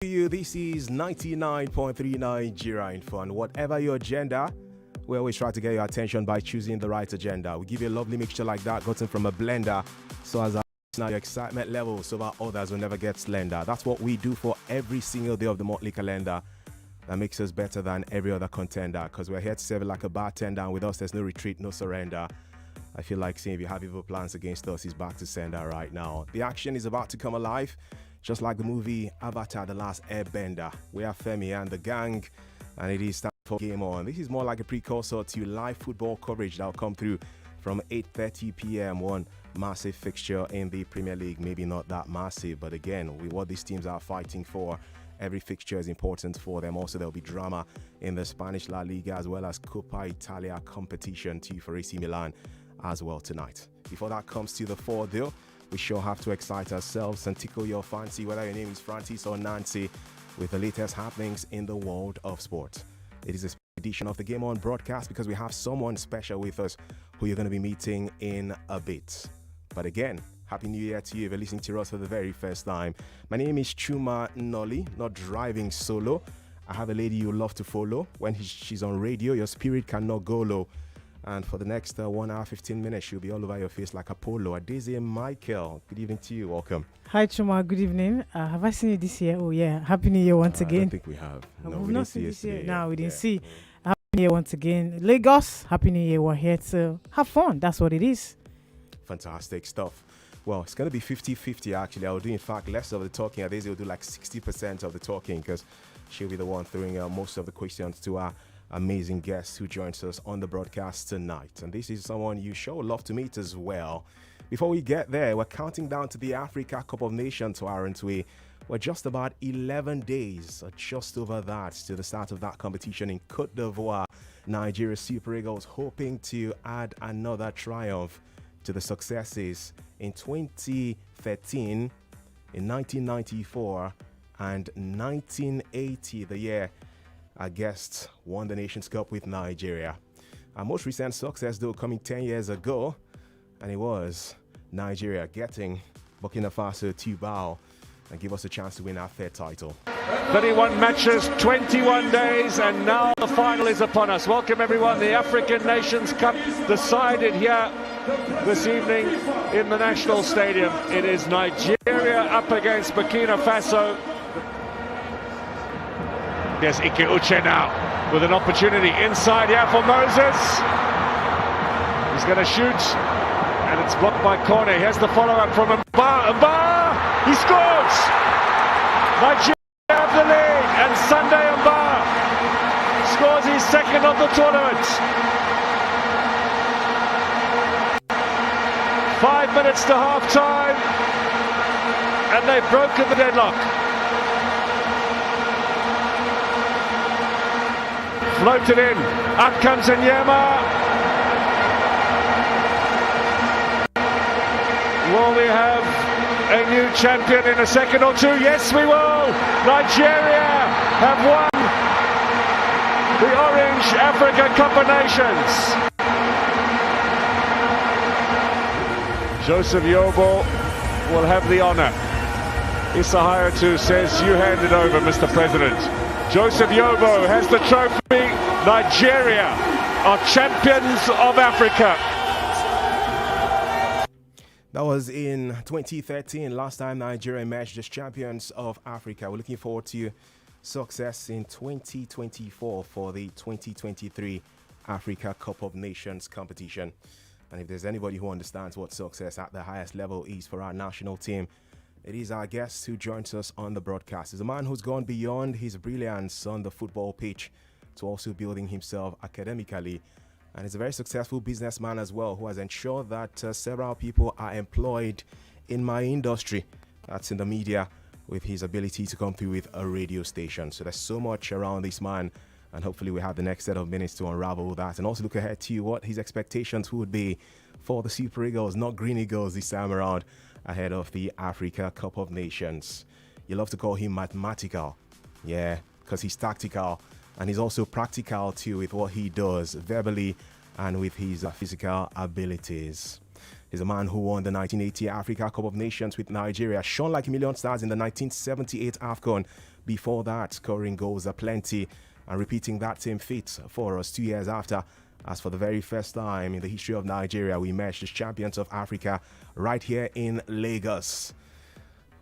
You, this is 99.3 Nigeria in Fun. Whatever your agenda, we always try to get your attention by choosing the right agenda. We give you a lovely mixture like that, gotten from a blender, so as your excitement level, so that others will never get slender. That's what we do for every single day of the monthly calendar. That makes us better than every other contender, because we're here to serve it like a bartender, and with us, there's no retreat, no surrender. I feel like saying if you have evil plans against us, he's back to sender right now. The action is about to come alive. Just like the movie Avatar: The Last Airbender, we have Femi and the gang, and it is time for Game On. This is more like a precursor to live football coverage that will come through from 8:30 p.m. One massive fixture in the Premier League. Maybe not that massive, but again, with what these teams are fighting for, every fixture is important for them. Also, there'll be drama in the Spanish La Liga as well as Coppa Italia competition too for AC Milan as well tonight. Before that comes to the fore, though, we sure have to excite ourselves and tickle your fancy, whether your name is Francis or Nancy, with the latest happenings in the world of sport. It is a special edition of the Game On broadcast because we have someone special with us who you're going to be meeting in a bit. But again, Happy New Year to you if you're listening to us for the very first time. My name is Chuma Noli, not driving solo. I have a lady you love to follow. When she's on radio, your spirit cannot go low. And for the next 1 hour, 15 minutes, she'll be all over your face like Apollo. Adeze Michael, good evening to you. Welcome. Hi, Chuma. Good evening. Have I seen you this year? Oh, yeah. Happy New Year once again. I don't think we have. No, we've we not didn't seen see this year. yesterday. No, we didn't see. Happy New Year once again. Lagos, Happy New Year. We're here to have fun. That's what it is. Fantastic stuff. Well, it's going to be 50-50 actually. I'll do, in fact, less of the talking. Adeze will do like 60% of the talking because she'll be the one throwing most of the questions to our amazing guest who joins us on the broadcast tonight. And this is someone you sure love to meet as well. Before we get there, we're counting down to the Africa Cup of Nations, aren't we? We're just about 11 days, or just over that, to the start of that competition in Côte d'Ivoire. Nigeria Super Eagles hoping to add another triumph to the successes in 2013, in 1994, and 1980, the year our guests won the Nations Cup with Nigeria. Our most recent success, though, coming 10 years ago, and it was Nigeria getting Burkina Faso to bow and give us a chance to win our third title. 31 matches, 21 days, and now the final is upon us. Welcome everyone. The African Nations Cup decided here this evening in the National Stadium. It is Nigeria up against Burkina Faso. Yes, Ike Uche now with an opportunity inside here for Moses. He's going to shoot, and it's blocked by Corne. Here's the follow-up from Mba. He scores! Nigeria have the lead, and Sunday Mba scores his second of the tournament. 5 minutes to half-time, and they've broken the deadlock. Floated in, up comes Nyema. Will we have a new champion in a second or two? Yes, we will. Nigeria have won the Orange Africa Cup of Nations. Joseph Yobo will have the honor. Issa Hayatu says, you hand it over, Mr. President. Joseph Yobo has the trophy. Nigeria are champions of Africa. That was in 2013, last time Nigeria emerged as champions of Africa. We're looking forward to success in 2024 for the 2023 Africa Cup of Nations competition. And if there's anybody who understands what success at the highest level is for our national team, it is our guest who joins us on the broadcast. He's a man who's gone beyond his brilliance on the football pitch to also building himself academically. And he's a very successful businessman as well, who has ensured that several people are employed in my industry, that's in the media, with his ability to come through with a radio station. So there's so much around this man, and hopefully we have the next set of minutes to unravel that and also look ahead to what his expectations would be for the Super Eagles, not Green Eagles this time around, ahead of the Africa Cup of Nations. You love to call him mathematical, yeah, because he's tactical. And he's also practical too with what he does verbally and with his physical abilities. He's a man who won the 1980 Africa Cup of Nations with Nigeria, shone like a million stars in the 1978 AFCON Before that, scoring goals aplenty and repeating that same feat for us 2 years after. As for the very first time in the history of Nigeria, we emerged as champions of Africa right here in Lagos.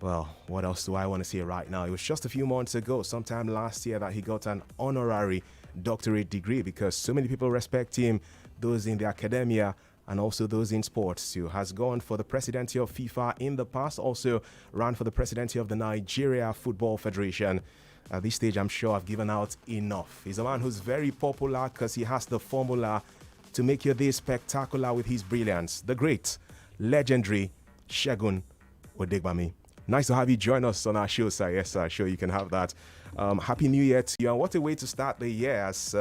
Well, what else do I want to say right now? It was just a few months ago, sometime last year, that he got an honorary doctorate degree because so many people respect him, those in the academia and also those in sports too. Has gone for the presidency of FIFA in the past, also ran for the presidency of the Nigeria Football Federation. At this stage, I'm sure I've given out enough. He's a man who's very popular because he has the formula to make your day spectacular with his brilliance. The great, legendary Segun Odegbami. Nice to have you join us on our show, sir. Yes, sir. Sure, you can have that. Happy New Year to you. And what a way to start the year as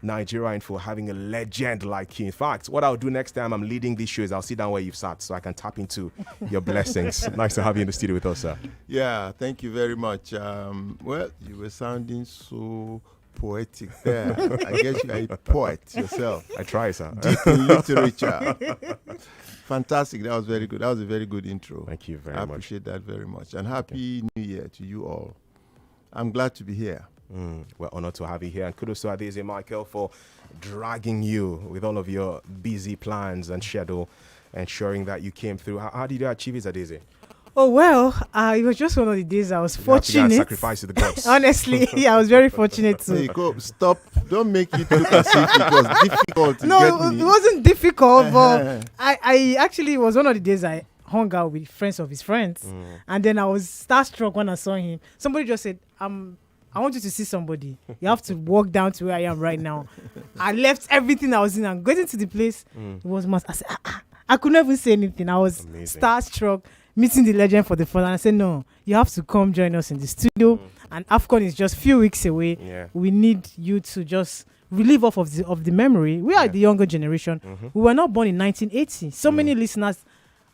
Nigerian for having a legend like you. In fact, what I'll do next time I'm leading these shows, I'll sit down where you've sat so I can tap into your blessings. Nice to have you in the studio with us, sir. Yeah, thank you very much. Well, you were sounding so poetic there. I guess you are a poet yourself. I try, sir. Deep in literature. Fantastic. That was very good. That was a very good intro. Thank you very I much. appreciate that very much. And happy New Year to you all. I'm glad to be here. We're honored to have you here. And kudos to Adeze Michael for dragging you with all of your busy plans and schedule, ensuring that you came through. How did you achieve it, Adeze? Oh, well, it was just one of the days I was fortunate. Sacrifice to the gods. Honestly, I was very fortunate to. Hey, stop. Don't make it look as if it was difficult to get me. It wasn't difficult, but I actually was one of the days I hung out with friends of his friends. And then I was starstruck when I saw him. Somebody just said, I want you to see somebody. You have to walk down to where I am right now. I left everything I was in and getting to the place. It was must. I said, I couldn't even say anything. I was starstruck, meeting the legend for the first time. And I said, no, you have to come join us in the studio. And AFCON is just a few weeks away. Yeah. We need you to just relieve off of the memory. We are the younger generation. We were not born in 1980. So many listeners,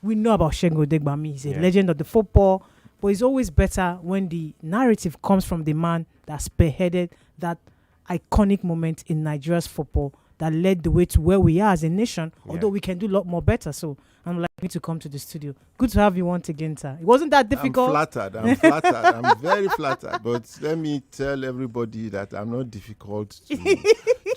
we know about Segun Odegbami. He's a legend of the football. But it's always better when the narrative comes from the man that spearheaded that iconic moment in Nigeria's football that led the way to where we are as a nation, although we can do a lot more better. So I'm likely to come to the studio. Good to have you once again, sir. It wasn't that difficult. I'm flattered. I'm very flattered. But let me tell everybody that I'm not difficult to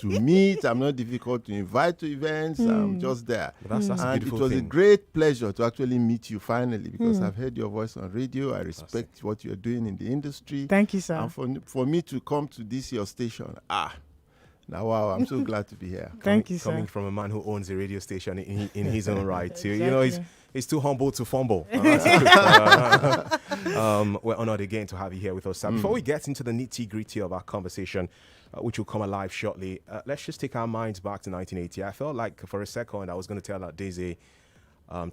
meet. I'm not difficult to invite to events. I'm just there. That's and it was a great pleasure to actually meet you finally because I've heard your voice on radio. I respect what you're doing in the industry. Thank you, sir. And for me to come to this your station, now, wow, I'm so glad to be here. Thank you, sir. Coming from a man who owns a radio station in his own right. Exactly. You know, he's too humble to fumble. We're honored again to have you here with us, sir. Before we get into the nitty-gritty of our conversation, which will come alive shortly, let's just take our minds back to 1980. I felt like for a second I was going to tell Daisy,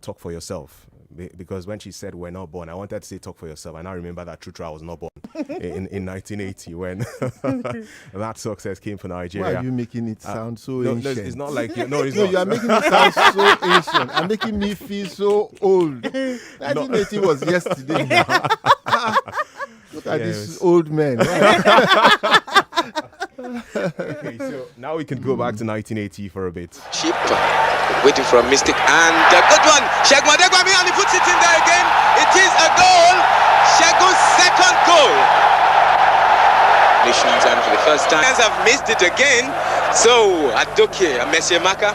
talk for yourself. Because when she said we're not born, I wanted to say talk for yourself. And I remember that true I was not born in 1980 when that success came for Nigeria. Why are you making it sound so ancient? No, it's not like you. No, it's no, not. You are making it sound so ancient. I'm making me feel so old. 1980 was yesterday now. Look at this old man. Okay, so now we can go back to 1980 for a bit. Cheap, waiting for a mistake, and a good one. Segun Odegbami, and he puts it in there again. It is a goal. Segun's second goal. Nations, and for the first time, have missed it again. So Adoke, Messi Maka,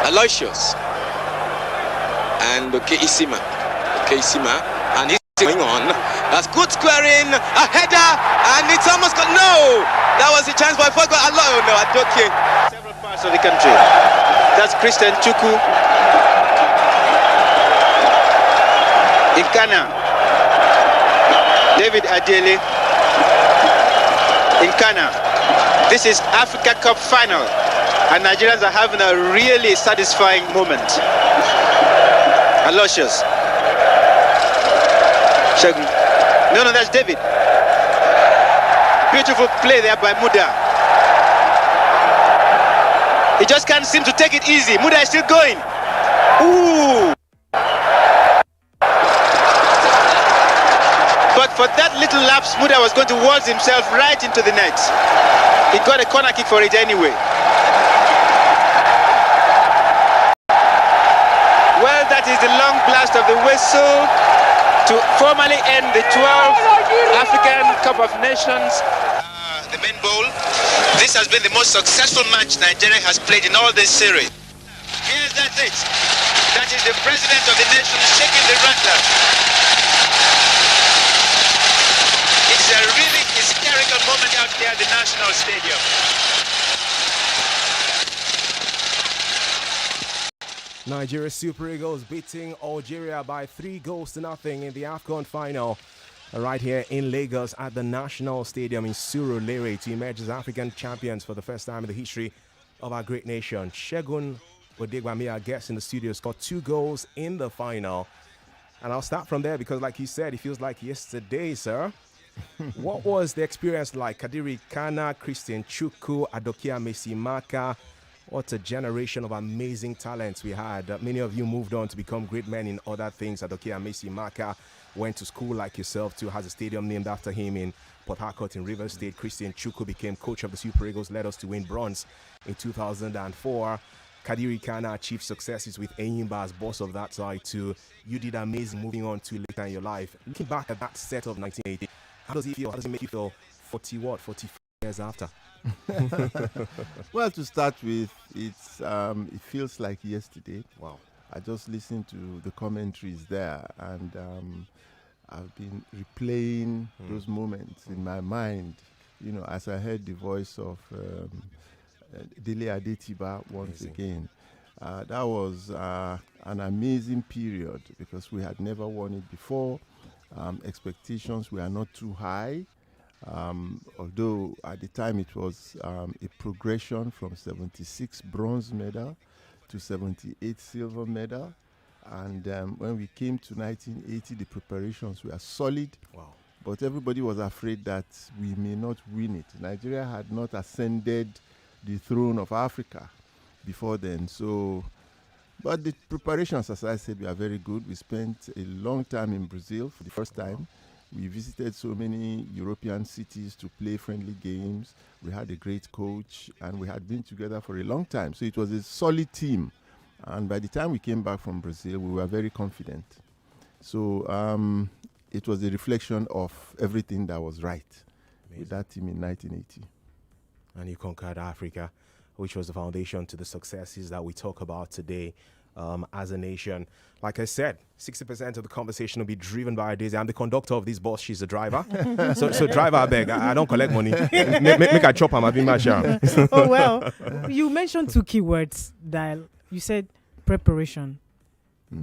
Aloysius, and Okeisima, and he's going on. That's good squaring, a header, and it's almost got no. That was a chance by Fogo. Oh no, Adoke. Several parts of the country. That's Christian Chuku. In Ghana, David Adele. In Ghana, this is Africa Cup final, and Nigerians are having a really satisfying moment. Aloysius. Segun. No, that's David. Beautiful play there by Muda. He just can't seem to take it easy. Muda is still going. Ooh. But for that little lapse, Muda was going to waltz himself right into the net. He got a corner kick for it anyway. Well, that is the long blast of the whistle to formally end the 12th African Cup of Nations. The main bowl. This has been the most successful match Nigeria has played in all this series. Yes, that's it. That is the president of the nation shaking the rattler. It's a really hysterical moment out there at the National Stadium. Nigeria Super Eagles beating Algeria by 3-0 in the AFCON final right here in Lagos at the National Stadium in Surulere to emerge as African champions for the first time in the history of our great nation. Segun Odegbami, our guest in the studio, scored 2 goals in the final. And I'll start from there because, like you said, it feels like yesterday, sir. What was the experience like? Kadiri Kana, Christian Chukwu, Adokia Mesimaka. What a generation of amazing talents we had. Many of you moved on to become great men in other things. Adokia Mesimaka went to school like yourself too, has a stadium named after him in Port Harcourt in Rivers State. Christian Chukwu became coach of the Super Eagles, led us to win bronze in 2004. Kadiri Kana achieved successes with Enyimba as boss of that side too. You did amazing moving on to later in your life. Looking back at that set of 1980, how does it feel? How does it make you feel 45 years after? Well, to start with, it feels like yesterday. Wow. I just listened to the commentaries there, and I've been replaying those moments in my mind, you know, as I heard the voice of Dele Adetiba once again. That was an amazing period because we had never won it before. Expectations were not too high. Although at the time it was a progression from 76 bronze medal to 78 silver medal, and when we came to 1980, the preparations were solid. Wow. But everybody was afraid that we may not win it. Nigeria had not ascended the throne of Africa before then. So, but the preparations, as I said, were very good. We spent a long time in Brazil for the first time. We visited so many European cities to play friendly games. We had a great coach, and we had been together for a long time. So it was a solid team. And by the time we came back from Brazil, we were very confident. So it was a reflection of everything that was right with that team in 1980. And you conquered Africa, which was the foundation to the successes that we talk about today. As a nation, like I said, 60% of the conversation will be driven by Daisy. I'm the conductor of this bus. She's the driver. so driver, I beg. I don't collect money. make I chop. I'm a big masher. Oh, well, you mentioned 2 keywords that you said preparation,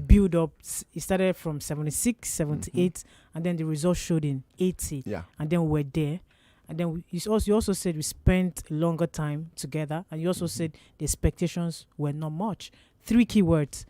build up. It started from 76, 78, and then the results showed in 80. Yeah. And then we were there. And then you also said we spent a longer time together. And you also said the expectations were not much. 3 keywords.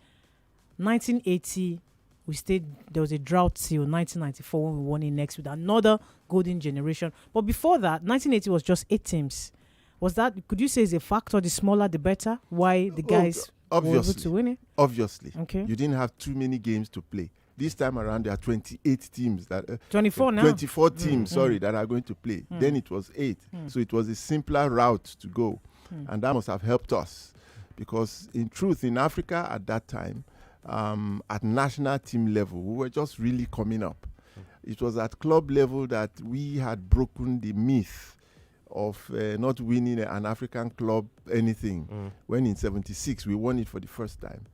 1980, we stayed. There was a drought till 1994 when we won it next with another golden generation. But before that, 1980 was just 8 teams. Was that? Could you say is a factor? The smaller, the better. Why the guys were able to win it? Obviously. Okay. You didn't have too many games to play. This time around, there are 28 teams that 24 now. 24 teams, that are going to play. Then it was 8, so it was a simpler route to go, and that must have helped us, because in truth, in Africa at that time, at national team level, we were just really coming up. It was at club level that we had broken the myth of not winning an African club anything. When in 76 we won it for the first time.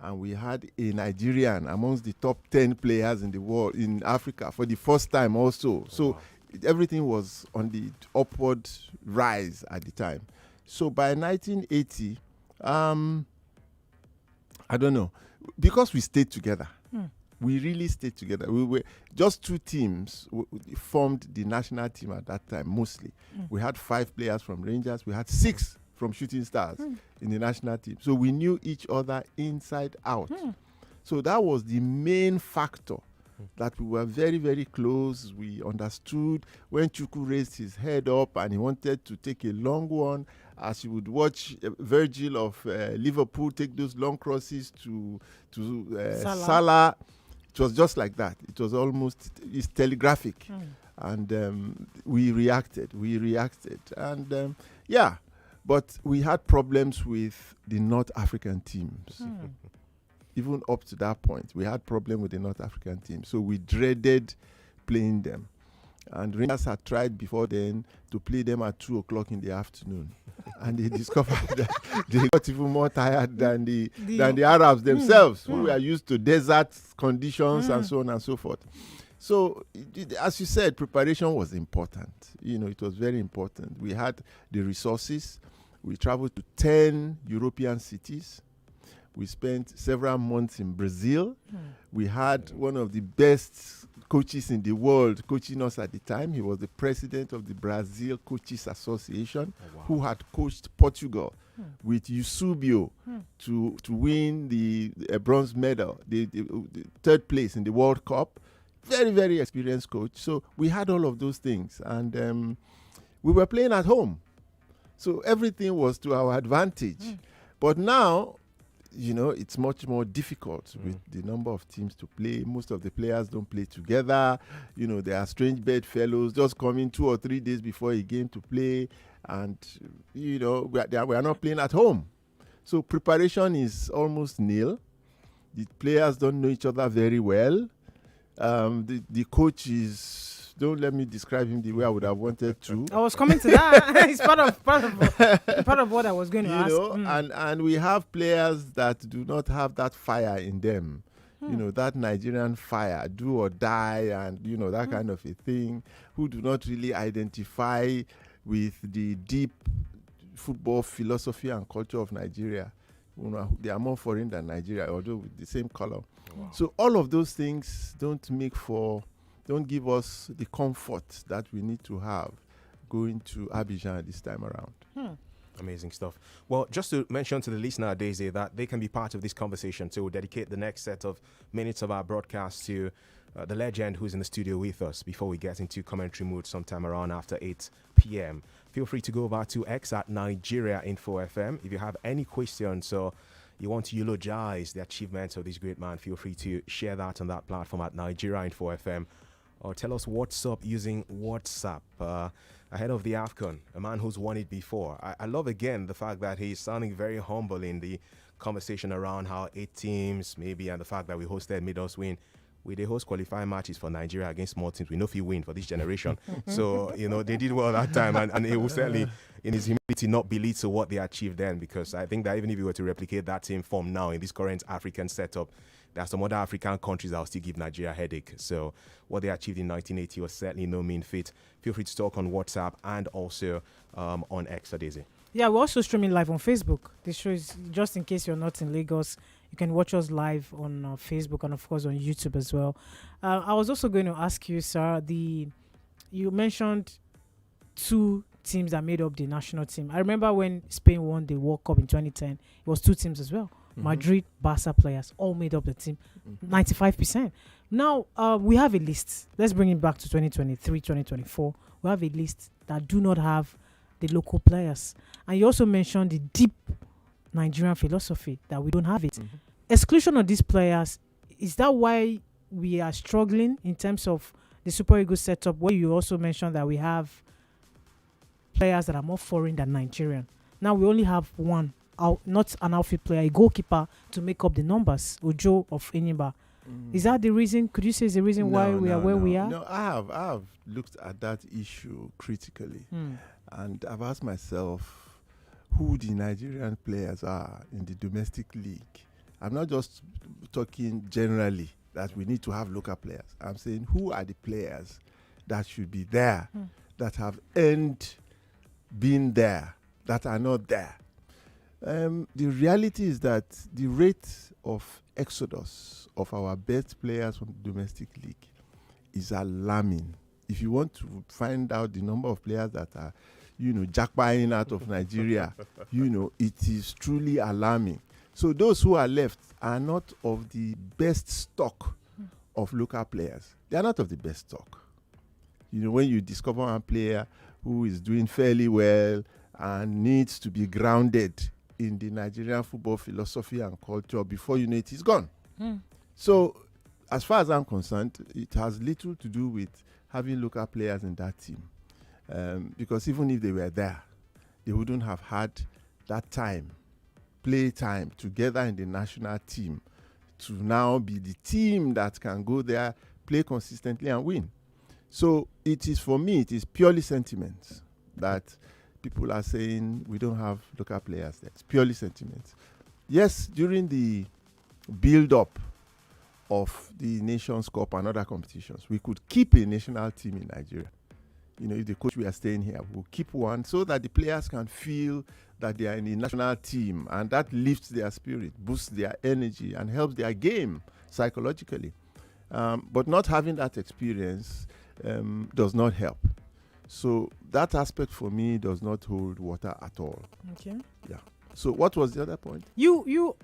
And we had a Nigerian amongst the top 10 players in the world, in Africa, for the first time also. So everything was on the upward rise at the time. So by 1980, I don't know, because we stayed together. We really stayed together. We were just 2 teams formed the national team at that time, mostly. We had 5 players from Rangers. We had 6 from Shooting Stars in the national team. So we knew each other inside out. So that was the main factor, that we were very, very close. We understood when Chukwu raised his head up and he wanted to take a long one, as you would watch Virgil of Liverpool take those long crosses to Salah. It was just like that. It was almost, it's telegraphic. And we reacted. And but we had problems with the North African teams. even up to that point, we had problem with the North African team. So we dreaded playing them. And Rangers had tried before then to play them at 2 o'clock in the afternoon. And they discovered that they got even more tired than the Arabs themselves, who were used to desert conditions and so on and so forth. So, as you said, preparation was important. It was very important. We had the resources. We traveled to 10 European cities. We spent several months in Brazil. We had one of the best coaches in the world coaching us at the time. He was the president of the Brazil Coaches Association, who had coached Portugal with Eusebio to win the bronze medal, the third place in the World Cup. Very, very experienced coach. So we had all of those things. And we were playing at home. So everything was to our advantage. But now, it's much more difficult with the number of teams to play. Most of the players don't play together. There are strange bedfellows just coming 2 or 3 days before a game to play. And, we are not playing at home. So preparation is almost nil. The players don't know each other very well. The coach is... Don't let me describe him the way I would have wanted to. I was coming to that. It's part of what I was going to ask. And we have players that do not have that fire in them. That Nigerian fire, do or die, and that kind of a thing, who do not really identify with the deep football philosophy and culture of Nigeria. They are more foreign than Nigeria, although with the same color. Wow. So all of those things don't give us the comfort that we need to have going to Abidjan this time around. Amazing stuff. Well, just to mention to the listener, Daisy, that they can be part of this conversation too. We'll dedicate the next set of minutes of our broadcast to the legend who's in the studio with us before we get into commentary mood sometime around after 8 p.m. Feel free to go over to X at Nigeria Info FM. If you have any questions or you want to eulogize the achievements of this great man, feel free to share that on that platform at Nigeria Info FM. Or tell us what's up using WhatsApp ahead of the AFCON, a man who's won it before. I love, again, the fact that he's sounding very humble in the conversation around how 8 teams, maybe, and the fact that we hosted made us win. We they host qualifying matches for Nigeria against small teams. We know if you win for this generation. So, they did well that time. And it will certainly, in his humility, not belittle what they achieved then. Because I think that even if you were to replicate that same form now in this current African setup, there are some other African countries that will still give Nigeria a headache. So what they achieved in 1980 was certainly no mean feat. Feel free to talk on WhatsApp and also on X, Daisy. Yeah, we're also streaming live on Facebook. This show is, just in case you're not in Lagos, you can watch us live on Facebook and, of course, on YouTube as well. I was also going to ask you, sir, you mentioned 2 teams that made up the national team. I remember when Spain won the World Cup in 2010, it was 2 teams as well. Madrid, Barca players all made up the team, 95%. Now, we have a list. Let's bring it back to 2023, 2024. We have a list that do not have the local players. And you also mentioned the deep Nigerian philosophy, that we don't have it. Exclusion of these players, is that why we are struggling in terms of the Super Eagles setup, where you also mentioned that we have players that are more foreign than Nigerian? Now we only have one, not an outfield player, a goalkeeper to make up the numbers, Ojo of Enyimba. Is that the reason? Could you say is the reason why we are where we are? No, I have looked at that issue critically, and I've asked myself who the Nigerian players are in the domestic league. I'm not just talking generally that we need to have local players. I'm saying who are the players that should be there, that have earned being there, that are not there. The reality is that the rate of exodus of our best players from the domestic league is alarming. If you want to find out the number of players that are, jackpotting out of Nigeria, it is truly alarming. So those who are left are not of the best stock of local players. They are not of the best stock. When you discover a player who is doing fairly well and needs to be grounded in the Nigerian football philosophy and culture, before you know it, he's gone. So, as far as I'm concerned, it has little to do with having local players in that team. Because even if they were there, they wouldn't have had that time, play time together in the national team to now be the team that can go there, play consistently and win. So it is, for me, it is purely sentiment that people are saying we don't have local players there. It's purely sentiment. Yes, during the build-up of the Nations Cup and other competitions, we could keep a national team in Nigeria. You know, if the coach we are staying here, we'll keep one so that the players can feel that they are in the national team, and that lifts their spirit, boosts their energy, and helps their game psychologically. But not having that experience does not help. So that aspect for me does not hold water at all. Okay. Yeah. So what was the other point? You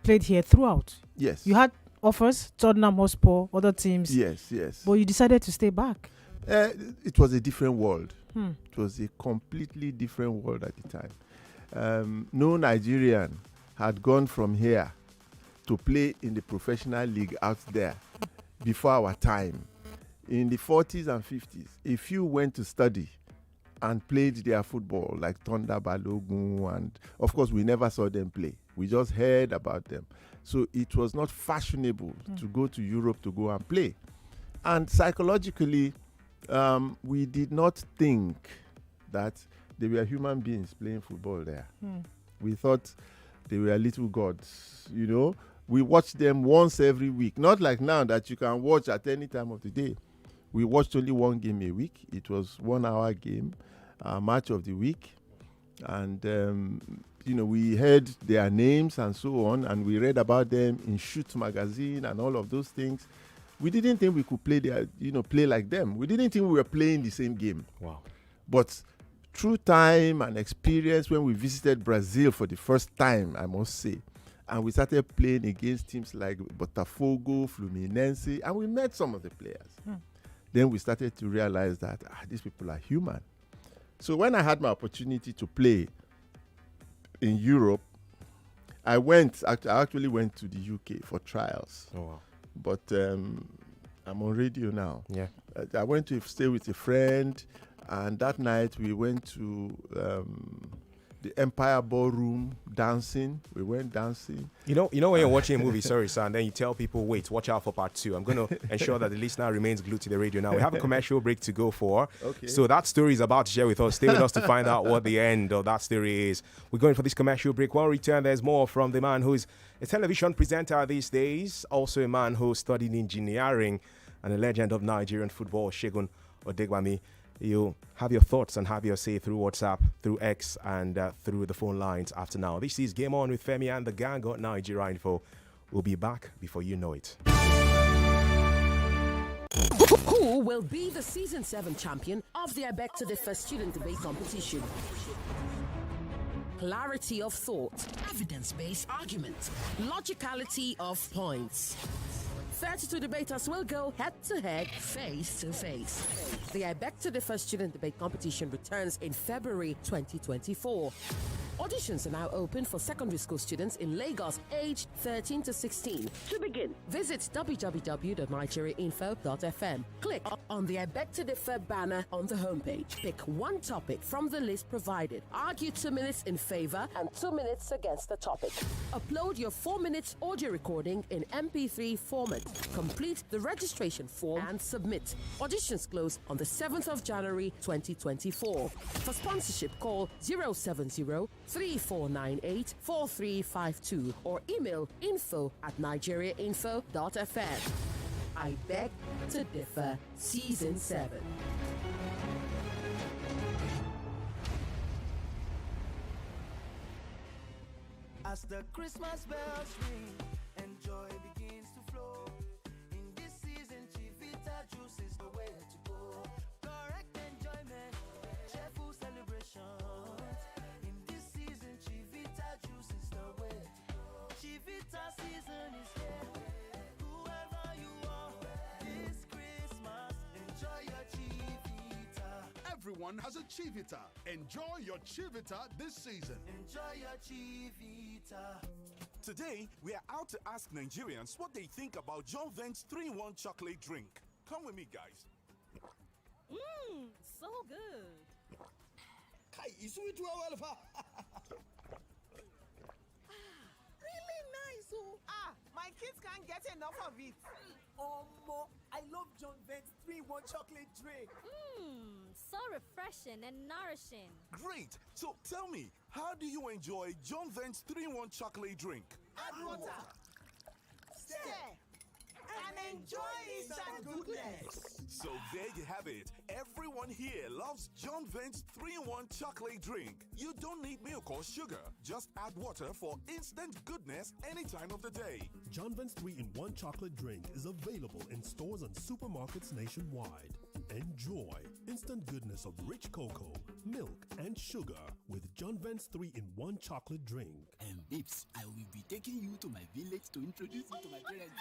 played here throughout. Yes. You had offers, Tottenham Hotspur, other teams. Yes, yes. But you decided to stay back. It was a different world. It was a completely different world at the time. No Nigerian had gone from here to play in the professional league out there before our time. In the 40s and 50s, a few went to study and played their football, like Thunder Balogun, and of course we never saw them play. We just heard about them. So it was not fashionable to go to Europe to go and play. And psychologically, we did not think that they were human beings playing football there. We thought they were little gods, you know. We watched them once every week. Not like now that you can watch at any time of the day. We watched only one game a week. It was 1 hour game, match of the week. And, you know, we heard their names and so on, and we read about them in Shoot magazine and all of those things. We didn't think we could play like them. We didn't think we were playing the same game. Wow. But through time and experience, when we visited Brazil for the first time, I must say, and we started playing against teams like Botafogo, Fluminense, and we met some of the players. Then we started to realize that these people are human. So when I had my opportunity to play in Europe, I actually went to the UK for trials. Oh, wow. But I'm on radio now. Yeah. I went to stay with a friend, and that night we went to the Empire Ballroom dancing. We went dancing. You know when you're watching a movie, sorry, sir, and then you tell people, wait, watch out for part 2. I'm going to ensure that the listener remains glued to the radio now. We have a commercial break to go for. Okay. So that story is about to share with us. Stay with us to find out what the end of that story is. We're going for this commercial break. When we return, there's more from the man who's a television presenter these days, also a man who studied engineering, and a legend of Nigerian football, Segun Odegbami. You have your thoughts and have your say through WhatsApp, through X, and through the phone lines after now. This is Game On with Femi and the Gang on Nigeria Info. We'll be back before you know it. Who will be the Season 7 champion of the I Beg to Differ student debate competition? Clarity of thought, evidence-based argument, logicality of points. 32 debaters will go head-to-head, face-to-face. The I Beg to Differ student debate competition returns in February 2024. Auditions are now open for secondary school students in Lagos aged 13 to 16. To begin, visit www.nigeriainfo.fm. Click on the I Beg to Differ banner on the homepage. Pick one topic from the list provided. Argue 2 minutes in favor and 2 minutes against the topic. Upload your 4-minute audio recording in MP3 format. Complete the registration form and submit. Auditions close on the 7th of January 2024. For sponsorship, call 070-3498-4352 or email info@nigeriainfo.fm. I Beg to Differ Season 7. As the Christmas bells ring and joy begins to flow, in this season Chivita juice is the way to go. Correct enjoyment, cheerful celebrations. In this season Chivita juice is the way to go. Chivita season is here. Whoever you are, this Christmas, enjoy your Chivita. Everyone has a Chivita. Enjoy your Chivita this season. Enjoy your Chivita. Today, we are out to ask Nigerians what they think about John Vent's 3-in-1 chocolate drink. Come with me, guys. So good. Kai, you sweet well. Really nice. Oh. My My kids can't get enough of it. Omo, I love John Vent's 3-in-1 chocolate drink. So refreshing and nourishing. Great. So tell me, how do you enjoy John Vent's 3-in-1 chocolate drink? Add water, stir, and enjoy instant goodness. So there you have it. Everyone here loves John Vent's 3-in-1 chocolate drink. You don't need milk or sugar. Just add water for instant goodness any time of the day. John Vent's 3-in-1 chocolate drink is available in stores and supermarkets nationwide. Enjoy instant goodness of rich cocoa, milk, and sugar with John Vent's 3-in-1 chocolate drink. And babes, I will be taking you to my village to introduce you to my parents.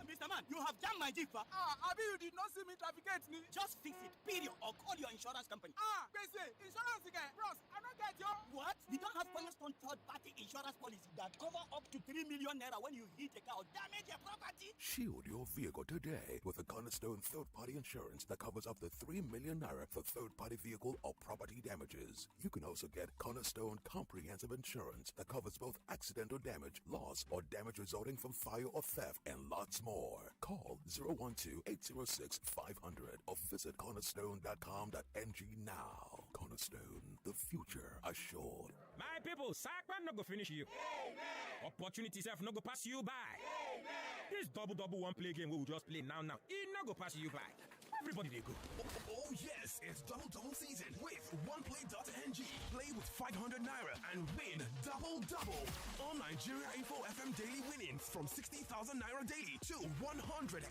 Mr. Man, you have jammed my jeep. Abi, you did not see me trafficate me. Just fix it, period, or call your insurance company. Insurance again. Bros, I don't get you. What? We don't have Cornerstone third-party insurance policy that cover up to 3 million naira when you hit a car or damage your property. Shield your vehicle today with a Cornerstone third-party insurance that covers up to 3 million naira for third-party vehicle or property damages. You can also get Cornerstone comprehensive insurance that covers both accidental damage, loss, or damage resulting from fire or theft, and lots more. Call 012-806-500 or visit cornerstone.com.ng now. Cornerstone, the future assured. My people, Sakwan no go finish you. Amen. Opportunities have no go pass you by. Amen. This double one play game we will just play now. It no go pass you by. Everybody they go. Oh yes, it's double season with OnePlay.ng. Play with 500 naira and win double. All Nigeria Info FM daily winnings from 60,000 naira daily to 120,000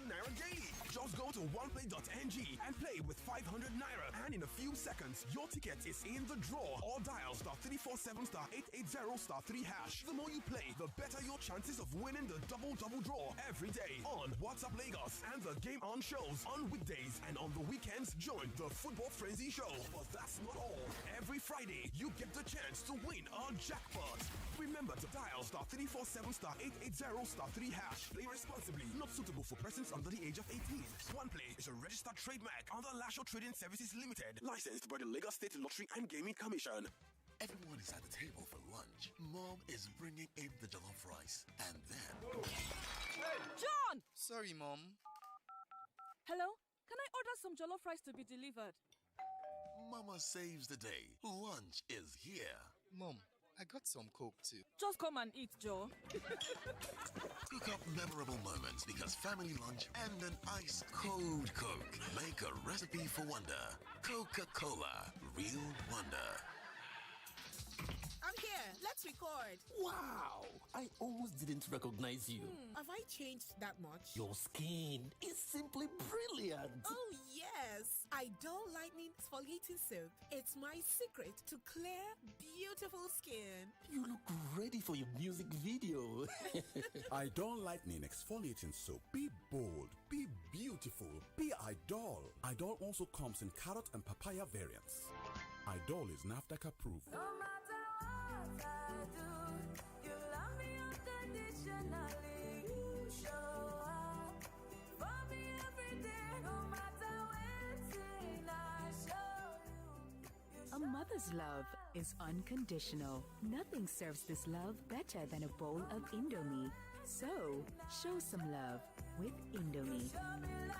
naira daily. Just go to OnePlay.ng and play with 500 naira, and in a few seconds your ticket is in the draw. Or dial *347*880*3#. The more you play, the better your chances of winning the double draw every day on WhatsApp Lagos and the Game On shows on weekdays, and on the weekends join the Football Frenzy show. But that's not all. Every Friday you get the chance to win a jackpot. Remember to dial *347*880*3#. Play responsibly. Not suitable for persons under the age of 18. OnePlay is a registered trademark under Lasho Trading Services Limited, licensed by the Lagos State Lottery and Gaming Commission. Everyone is at the table for lunch. Mom is bringing in the jollof rice, and then... John! Sorry, Mom. Hello? Can I order some jollof rice to be delivered? Mama saves the day. Lunch is here. Mom, I got some Coke too. Just come and eat, Joe. Cook up memorable moments because family lunch and an ice cold Coke make a recipe for wonder. Coca-Cola, real wonder. I'm here. Let's record. Wow! I almost didn't recognize you. Have I changed that much? Your skin is simply brilliant. Oh, yes. Idol Lightning Exfoliating Soap. It's my secret to clear, beautiful skin. You look ready for your music video. Idol Lightning Exfoliating Soap. Be bold, be beautiful, be Idol. Idol also comes in carrot and papaya variants. Idol is NAFDAC approved. No matter what I do, you love me unconditionally. You show up for me every day, no matter when I show you. A mother's love is unconditional. Nothing serves this love better than a bowl of Indomie. So, show some love with Indomie. You show me love.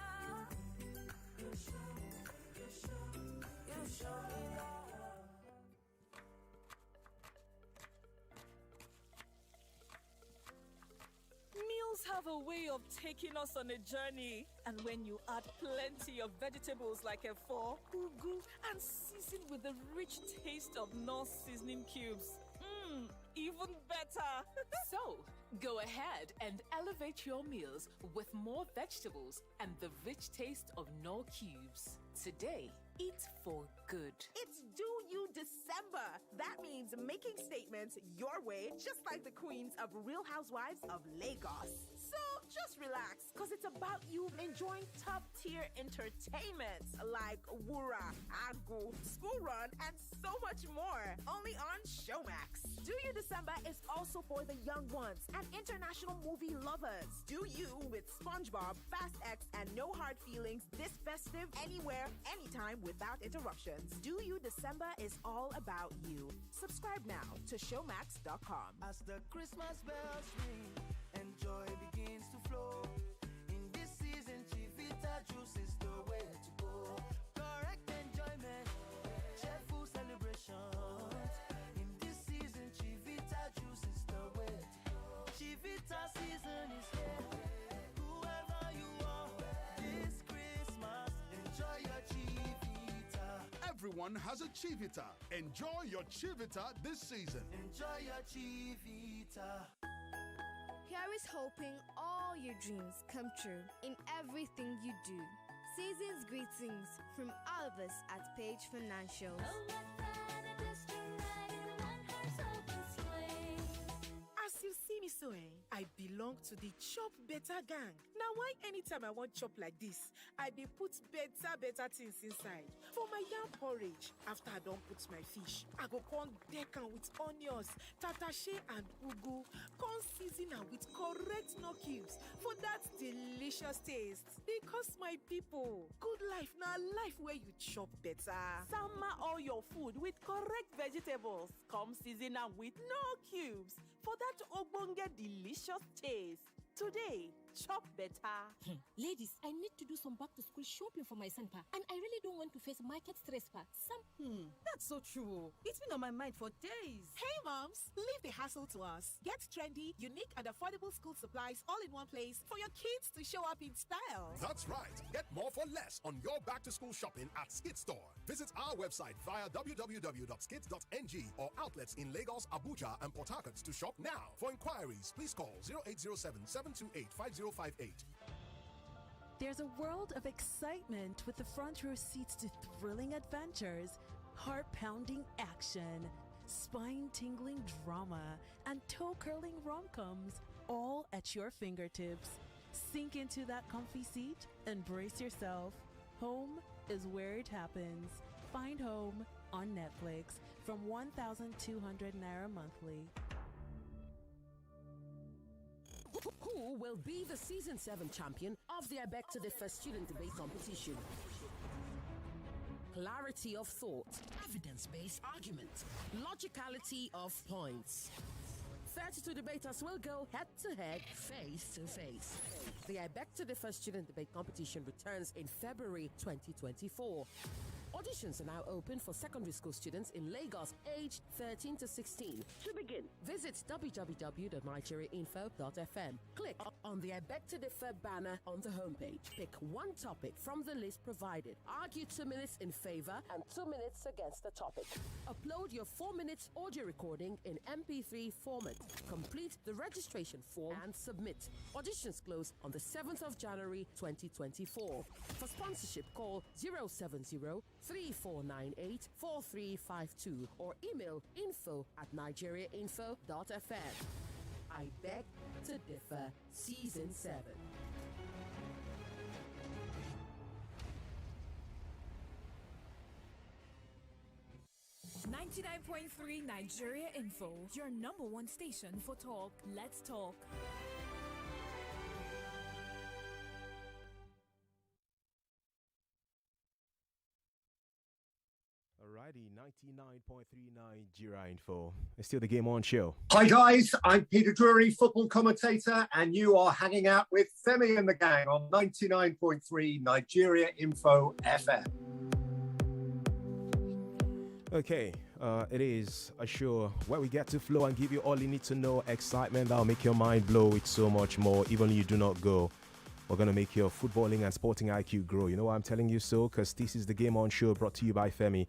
Meals have a way of taking us on a journey. And when you add plenty of vegetables like efo, ugu, and season with the rich taste of Knorr seasoning cubes, even better. So, go ahead and elevate your meals with more vegetables and the rich taste of Knorr cubes. Today, eat for good. It's Do You December. That means making statements your way, just like the queens of Real Housewives of Lagos. So just relax, because it's about you enjoying top-tier entertainment like Wura, Agbo, School Run, and so much more. Only on Showmax. Do You December is also for the young ones and international movie lovers. Do You with SpongeBob, Fast X, and No Hard heart feelings this festive anywhere, anytime without interruptions. Do You December is all about you. Subscribe now to showmax.com. As the Christmas bells ring and joy begins to flow. In this season, Chivita juice is the way to go. Correct enjoyment, cheerful celebrations. In this season, Chivita juice is the way to go. Chivita season is here. Whoever you are, this Christmas, enjoy your Chivita. Everyone has a Chivita. Enjoy your Chivita this season. Enjoy your Chivita. Here is hoping all your dreams come true in everything you do. Season's greetings from all of us at Page Financial. As you see me so, I belong to the Chop Better gang. Now, why anytime I want chop like this, I dey put better things inside. For my yam porridge, after I don't put my fish, I go con deck am with onions, tatashe and ugu, con season am with correct no cubes for that delicious taste. Because my people, good life na life where you chop better. Sama all your food with correct vegetables. Come season am with no cubes for that ogbonge delicious taste. Today, chop better. Ladies, I need to do some back to school shopping for my son, pa, and I really don't want to face market stress, pa. That's so true. It's been on my mind for days. Hey moms, leave the hassle to us. Get trendy, unique and affordable school supplies all in one place for your kids to show up in style. That's right. Get more for less on your back-to-school shopping at Skid Store. Visit our website via www.skids.ng or outlets in Lagos, Abuja, and Port Harcourt to shop now. For inquiries, please call 0807-728-5058. There's a world of excitement with the front row seats to thrilling adventures, heart-pounding action, spine-tingling drama, and toe-curling rom-coms, all at your fingertips. Sink into that comfy seat and brace yourself. Home is where it happens. Find Home on Netflix from 1,200 Naira monthly. Who will be the Season 7 champion of the Abek to Differ student debate competition? Clarity of thought, evidence-based argument, logicality of points. 32 debaters will go head-to-head, face-to-face. The Abek to Differ student debate competition returns in February 2024. Auditions are now open for secondary school students in Lagos aged 13 to 16. To begin, visit www.nigeriainfo.fm. Click on the Abek to Differ banner on the homepage. Pick one topic from the list provided. Argue 2 minutes in favor and 2 minutes against the topic. Upload your 4-minute audio recording in MP3 format. Complete the registration form and submit. Auditions close on the 7th of January 2024. For sponsorship, call 070-3498-4352 or email info@nigeriainfo.fm. I Beg to Differ Season 7. 99.3 Nigeria Info, your number one station for talk. Let's talk. Alrighty, 99.3 Nigeria Info. It's still the Game On show. Hi guys, I'm Peter Drury, football commentator, and you are hanging out with Femi and the Gang on 99.3 Nigeria Info FM. Okay, it is a show where we get to flow and give you all you need to know, excitement that'll make your mind blow with so much more, even if you do not go. We're going to make your footballing and sporting IQ grow. You know why I'm telling you so? Because this is the Game On show brought to you by Femi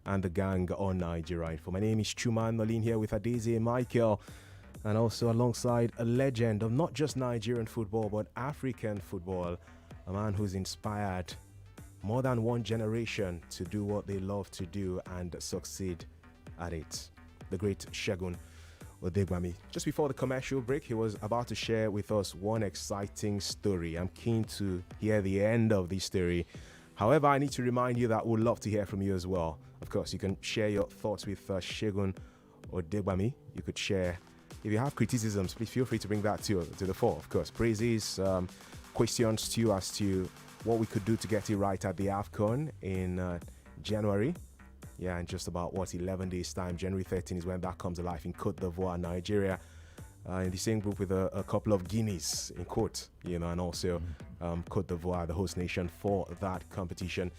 and the Gang on Nigeria Info. My name is Chuman Nolin here with Adeze Michael, and also alongside a legend of not just Nigerian football but African football, a man who's inspired more than one generation to do what they love to do and succeed at it. The great Segun Odegbami. Just before the commercial break, he was about to share with us one exciting story. I'm keen to hear the end of this story. However, I need to remind you that we'd love to hear from you as well. Of course, you can share your thoughts with Segun Odegbami. You could share, if you have criticisms, please feel free to bring that to the fore. Of course, praises, questions to you as to what we could do to get it right at the AFCON in January. Yeah, in just about 11 days time. January 13 is when that comes alive in Cote d'Ivoire, Nigeria. In the same group with a couple of Guineas in court, and also Cote d'Ivoire, the host nation for that competition.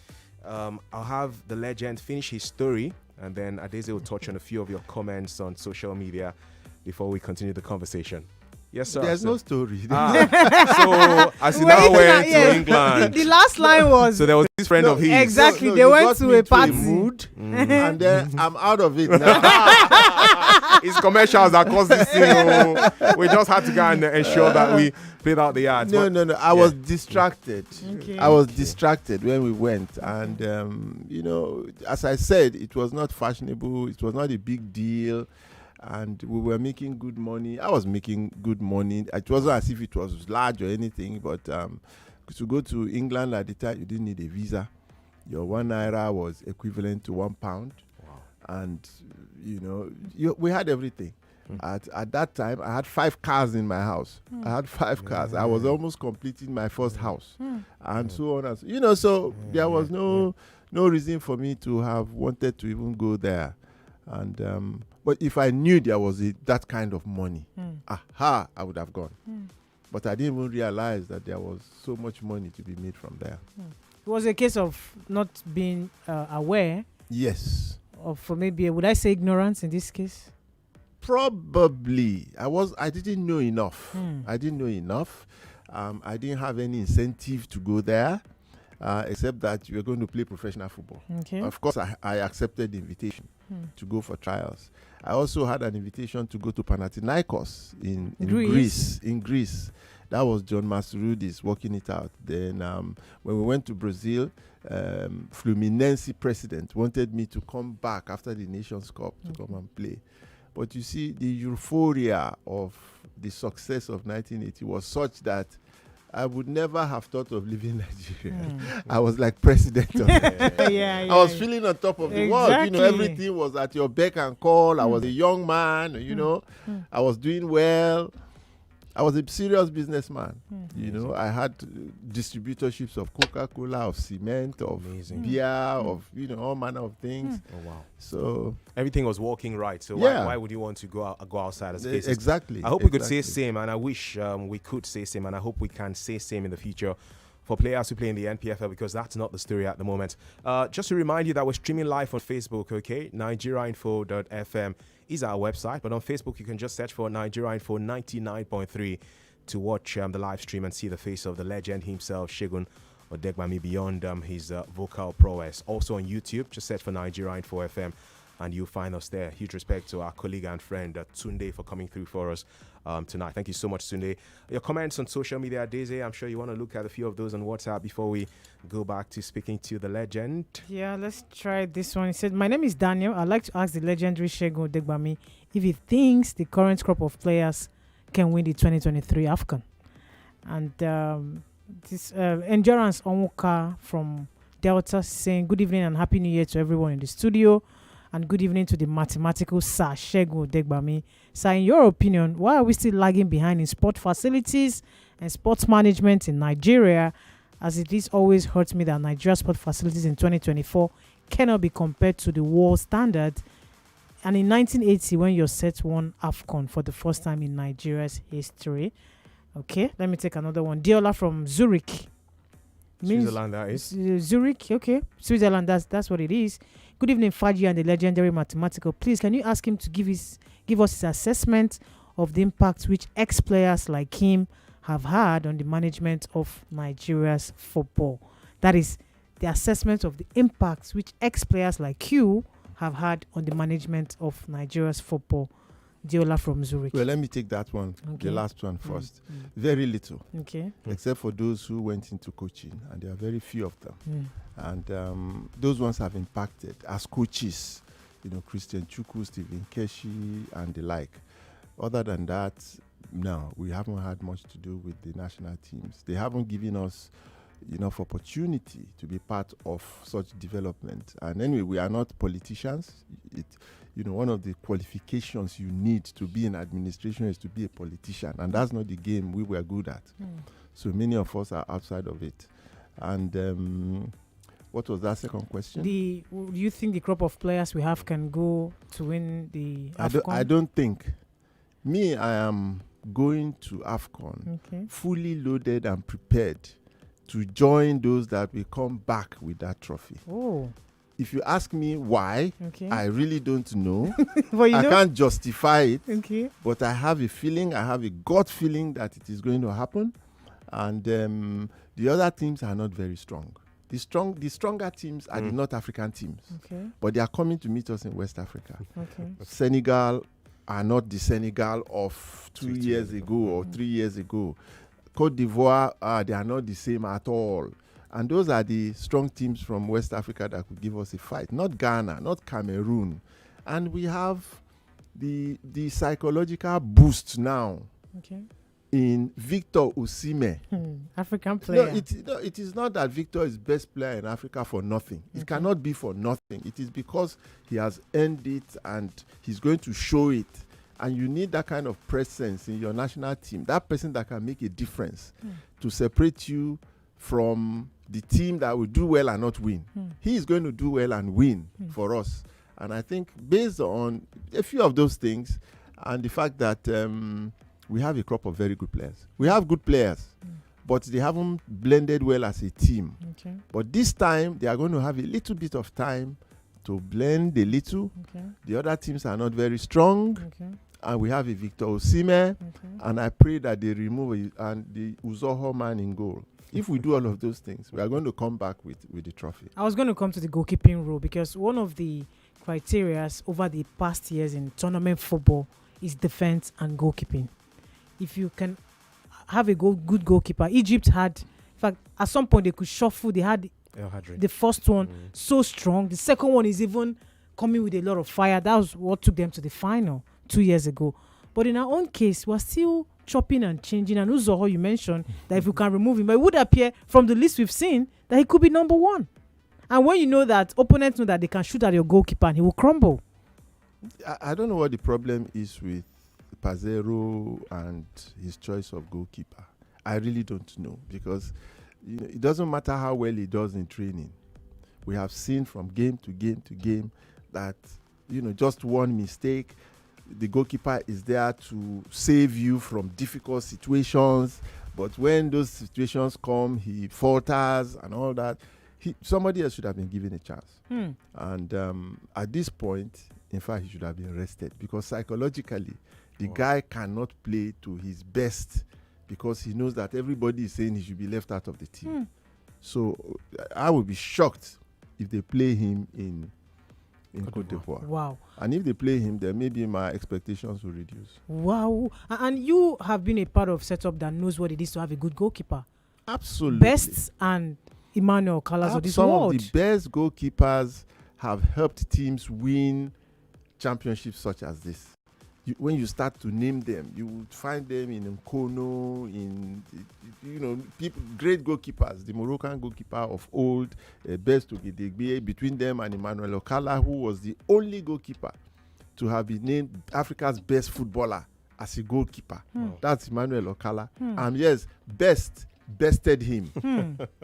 I'll have the legend finish his story, and then Adeze will touch on a few of your comments on social media before we continue the conversation. Yes, sir. There's no story. So, as he now went to England. The last line was... So there was this friend of his. Exactly. They went to a party. Mood, and then I'm out of it now. It's commercials that caused this thing. We just had to go and ensure that we played out the ads. No. I was distracted. Okay. I was distracted when we went. And, as I said, it was not fashionable. It was not a big deal. And we were making good money. I was making good money. It wasn't as if it was large or anything, but to go to England at the time, you didn't need a visa. Your 1 naira was equivalent to £1. Wow. And, we had everything. At that time, I had 5 cars in my house. I had 5 cars. I was almost completing my first house. And so on. And so there was no reason for me to have wanted to even go there. And but if I knew there was that kind of money, I would have gone. But I didn't even realize that there was so much money to be made from there. It was a case of not being aware. Yes. Of maybe, would I say ignorance in this case? Probably. I didn't know enough. I didn't know enough. I didn't have any incentive to go there. Except that we were going to play professional football. Okay. Of course, I accepted the invitation to go for trials. I also had an invitation to go to Panathinaikos in Greece. That was John Masarudi's working it out. Then when we went to Brazil, Fluminense president wanted me to come back after the Nations Cup to come and play. But you see, the euphoria of the success of 1980 was such that I would never have thought of leaving Nigeria. I was like president of Nigeria. I was feeling on top of the world. Everything was at your beck and call. I was a young man, I was doing well. I was a serious businessman. I had distributorships of Coca-Cola, of cement, of beer, of all manner of things. Oh wow! So everything was working right. So why would you want to go outside as cases? Exactly. I hope we could say same, and I wish we could say same, and I hope we can say same in the future for players who play in the NPFL, because that's not the story at the moment. Just to remind you that we're streaming live on Facebook. Okay, nigeriainfo.fm is our website, but on Facebook you can just search for Nigeria Info 99.3 to watch the live stream and see the face of the legend himself, Segun Odegbami, beyond his vocal prowess. Also on YouTube, just search for Nigeria Info FM and you'll find us there. Huge respect to our colleague and friend Tunde for coming through for us tonight. Thank you so much, Tunde. Your comments on social media, Daisy, I'm sure you want to look at a few of those on WhatsApp before we go back to speaking to the legend. Yeah, let's try this one. He said, my name is Daniel. I'd like to ask the legendary Segun Odegbami if he thinks the current crop of players can win the 2023 AFCON. And this Endurance Onwuka from Delta saying, good evening and happy new year to everyone in the studio. And good evening to the mathematical sir, Segun Odegbami. Sir, in your opinion, why are we still lagging behind in sport facilities and sports management in Nigeria? As it is always hurts me that Nigeria's sport facilities in 2024 cannot be compared to the world standard. And in 1980, when your set won AFCON for the first time in Nigeria's history. Okay, let me take another one. Diola from Zurich. Switzerland, that is. Zurich, okay. Switzerland, that's what it is. Good evening, Faji and the legendary mathematical. Please, can you ask him to give us his assessment of the impact which ex-players like him have had on the management of Nigeria's football? That is, the assessment of the impact which ex-players like you have had on the management of Nigeria's football. Diola from Zurich. Well, let me take that one, the last one first. Very little. Okay. Except for those who went into coaching, and there are very few of them. And those ones have impacted as coaches, Christian Chukwu, Stephen Keshi, and the like. Other than that, no, we haven't had much to do with the national teams. They haven't given us enough opportunity to be part of such development. And anyway, we are not politicians. One of the qualifications you need to be in administration is to be a politician, and that's not the game we were good at. So many of us are outside of it. And what was that second question? Do you think the crop of players we have can go to win the AFCON? I don't think. Me, I am going to AFCON fully loaded and prepared to join those that will come back with that trophy. Oh. If you ask me why, I really don't know. But I can't justify it. Okay. But I have a feeling, I have a gut feeling that it is going to happen. And the other teams are not very strong. The stronger teams are the North African teams. Okay. But they are coming to meet us in West Africa. Okay. Senegal are not the Senegal of 2 years ago or 3 years ago. Cote d'Ivoire, they are not the same at all. And those are the strong teams from West Africa that could give us a fight. Not Ghana, not Cameroon. And we have the psychological boost now in Victor Osimhen. African player. No, it is not that Victor is best player in Africa for nothing. It cannot be for nothing. It is because he has earned it and he's going to show it. And you need that kind of presence in your national team, that person that can make a difference to separate you from the team that will do well and not win. He is going to do well and win for us. And I think based on a few of those things and the fact that we have a crop of very good players. We have good players, but they haven't blended well as a team. Okay. But this time, they are going to have a little bit of time to blend a little. Okay. The other teams are not very strong. Okay. And we have a Victor Osimhen. And I pray that they remove and the Uzoho man in goal. If we do all of those things, we are going to come back with the trophy. I was going to come to the goalkeeping role because one of the criteria over the past years in tournament football is defense and goalkeeping. If you can have a good goalkeeper, Egypt had, in fact, at some point they could shuffle. They had the first one so strong. The second one is even coming with a lot of fire. That was what took them to the final 2 years ago. But in our own case, we're still chopping and changing. And Uzoho, you mentioned that if you can remove him, but it would appear from the list we've seen that he could be number one. And when you know that opponents know that they can shoot at your goalkeeper and he will crumble. I don't know what the problem is with Pazero and his choice of goalkeeper. I really don't know because it doesn't matter how well he does in training. We have seen from game to game to game that just one mistake, the goalkeeper is there to save you from difficult situations. But when those situations come, he falters and all that. Somebody else should have been given a chance. And at this point, in fact, he should have been rested because psychologically, the guy cannot play to his best because he knows that everybody is saying he should be left out of the team. So I would be shocked if they play him in Cote d'Ivoire. Wow. And if they play him, then maybe my expectations will reduce. Wow. And you have been a part of setup that knows what it is to have a good goalkeeper. Absolutely. Best and Emmanuel Callas of this world. Some of the best goalkeepers have helped teams win championships such as this. When you start to name them, you would find them in Nkono, people, great goalkeepers, the Moroccan goalkeeper of old, Best Ogedegbe, between them and Emmanuel Okala, who was the only goalkeeper to have been named Africa's best footballer as a goalkeeper. That's Emmanuel Okala. And yes, bested him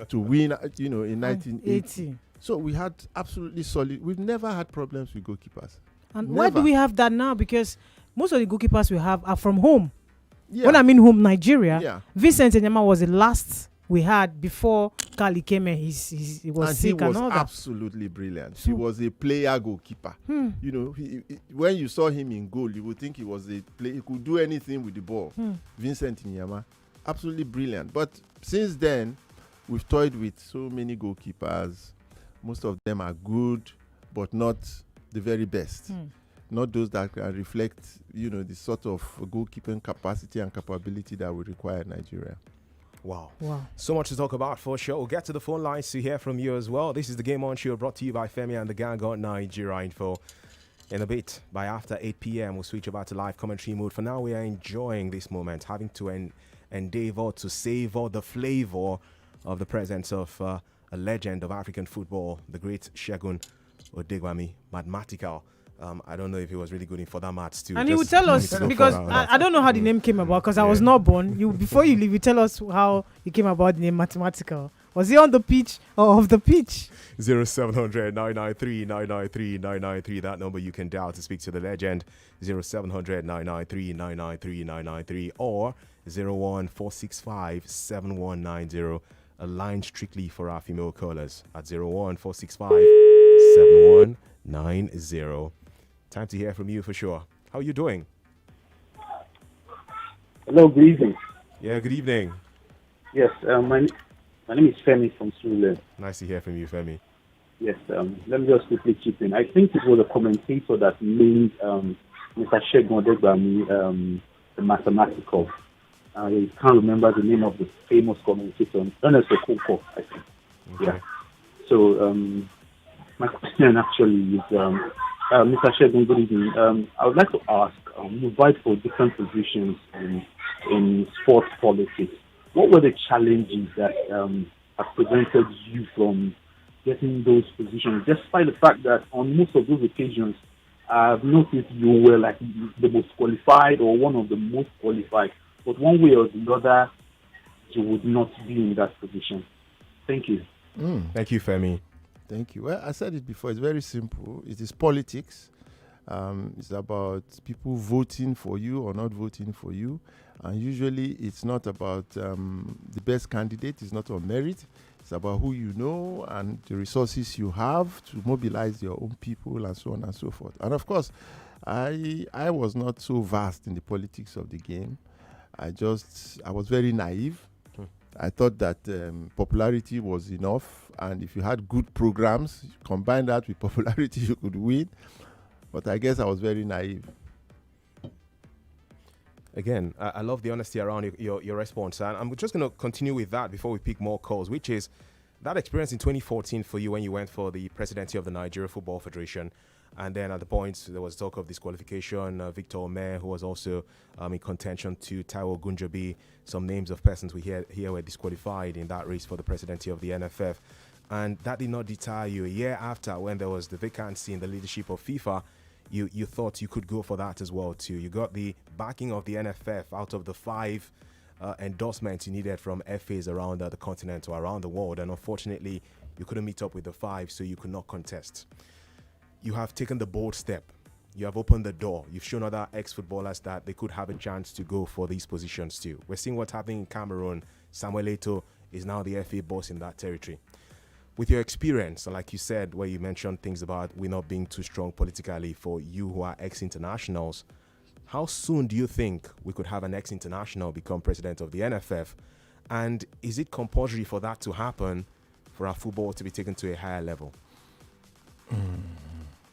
to win, in 1980. So we had absolutely solid. We've never had problems with goalkeepers. And why do we have that now? Because most of the goalkeepers we have are from home. Yeah. When I mean home, Nigeria. Yeah. Vincent Enyama was the last we had before Kali came and he was sick and all that. He was absolutely brilliant. He was a player goalkeeper. When you saw him in goal, you would think he was a player. He could do anything with the ball. Vincent Enyama, absolutely brilliant. But since then, we've toyed with so many goalkeepers. Most of them are good, but not the very best. Not those that can reflect, the sort of goalkeeping capacity and capability that we require in Nigeria. Wow. So much to talk about for sure. We'll get to the phone lines to hear from you as well. This is the Game On Show brought to you by Femi and the Gang on Nigeria Info. In a bit, by after 8 p.m., we'll switch over to live commentary mode. For now, we are enjoying this moment, having to endeavor to savor the flavor of the presence of a legend of African football, the great Segun Odegbami, mathematical I don't know if he was really good in further maths too. And he would tell us, because I don't know how the name came about, because I was not born. Before you leave, you tell us how you came about the name mathematical. Was he on the pitch or off the pitch? 0700 993 993 993. That number you can dial to speak to the legend. 0700 993 993 993 or 01465 7190. A line strictly for our female callers at 01465 7190. Time to hear from you for sure. How are you doing? Hello, good evening. Yeah, good evening. Yes, my name is Femi from Sule. Nice to hear from you, Femi. Yes, let me just quickly chip in. I think it was a commentator that named Mr. Segun Odegbami the mathematical. I can't remember the name of the famous commentator. Ernest Okoko, I think. Okay. Yeah. So my question actually is, Mr. Segun, good evening. I would like to ask, you vied for different positions in sports politics. What were the challenges that have prevented you from getting those positions, despite the fact that on most of those occasions, I've noticed you were like the most qualified or one of the most qualified, but one way or the other, you would not be in that position. Thank you. Thank you, Femi. Thank you. Well, I said it before. It's very simple. It is politics. It's about people voting for you or not voting for you. And usually it's not about the best candidate. It's not on merit. It's about who you know and the resources you have to mobilize your own people and so on and so forth. And of course, I was not so vast in the politics of the game. I was very naive. I thought that popularity was enough, and if you had good programs, combine that with popularity, you could win. But I guess I was very naive. Again, I love the honesty around your response, and I'm just going to continue with that before we pick more calls, which is that experience in 2014 for you when you went for the presidency of the Nigeria Football Federation. And then at the point, there was talk of disqualification. Victor Omer, who was also in contention, to Taiwo Gunjobi. Some names of persons we here were disqualified in that race for the presidency of the NFF. And that did not deter you. A year after, when there was the vacancy in the leadership of FIFA, you thought you could go for that as well too. You got the backing of the NFF out of the 5 endorsements you needed from FAs around the continent or around the world. And unfortunately, you couldn't meet up with the 5, so you could not contest. You have taken the bold step. You have opened the door. You've shown other ex-footballers that they could have a chance to go for these positions too. We're seeing what's happening in Cameroon. Samuel Eto'o is now the FA boss in that territory. With your experience, like you said, where you mentioned things about we not being too strong politically for you who are ex-internationals, how soon do you think we could have an ex-international become president of the NFF? And is it compulsory for that to happen for our football to be taken to a higher level?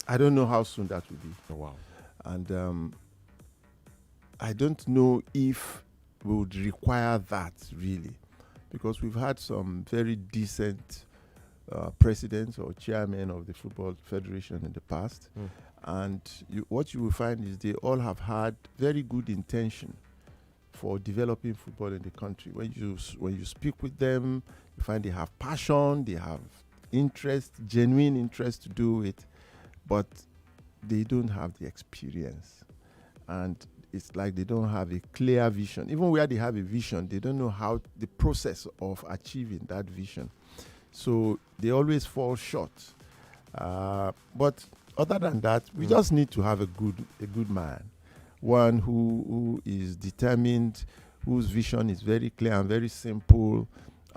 I don't know how soon that will be. Oh, wow. And I don't know if we would require that really, because we've had some very decent presidents or chairmen of the Football Federation in the past. And what you will find is they all have had very good intention for developing football in the country. When you speak with them, you find they have passion, they have interest, genuine interest to do it, but they don't have the experience. And it's like they don't have a clear vision. Even where they have a vision, they don't know how the process of achieving that vision. So they always fall short. But other than that, we just need to have a good man, one who is determined, whose vision is very clear and very simple,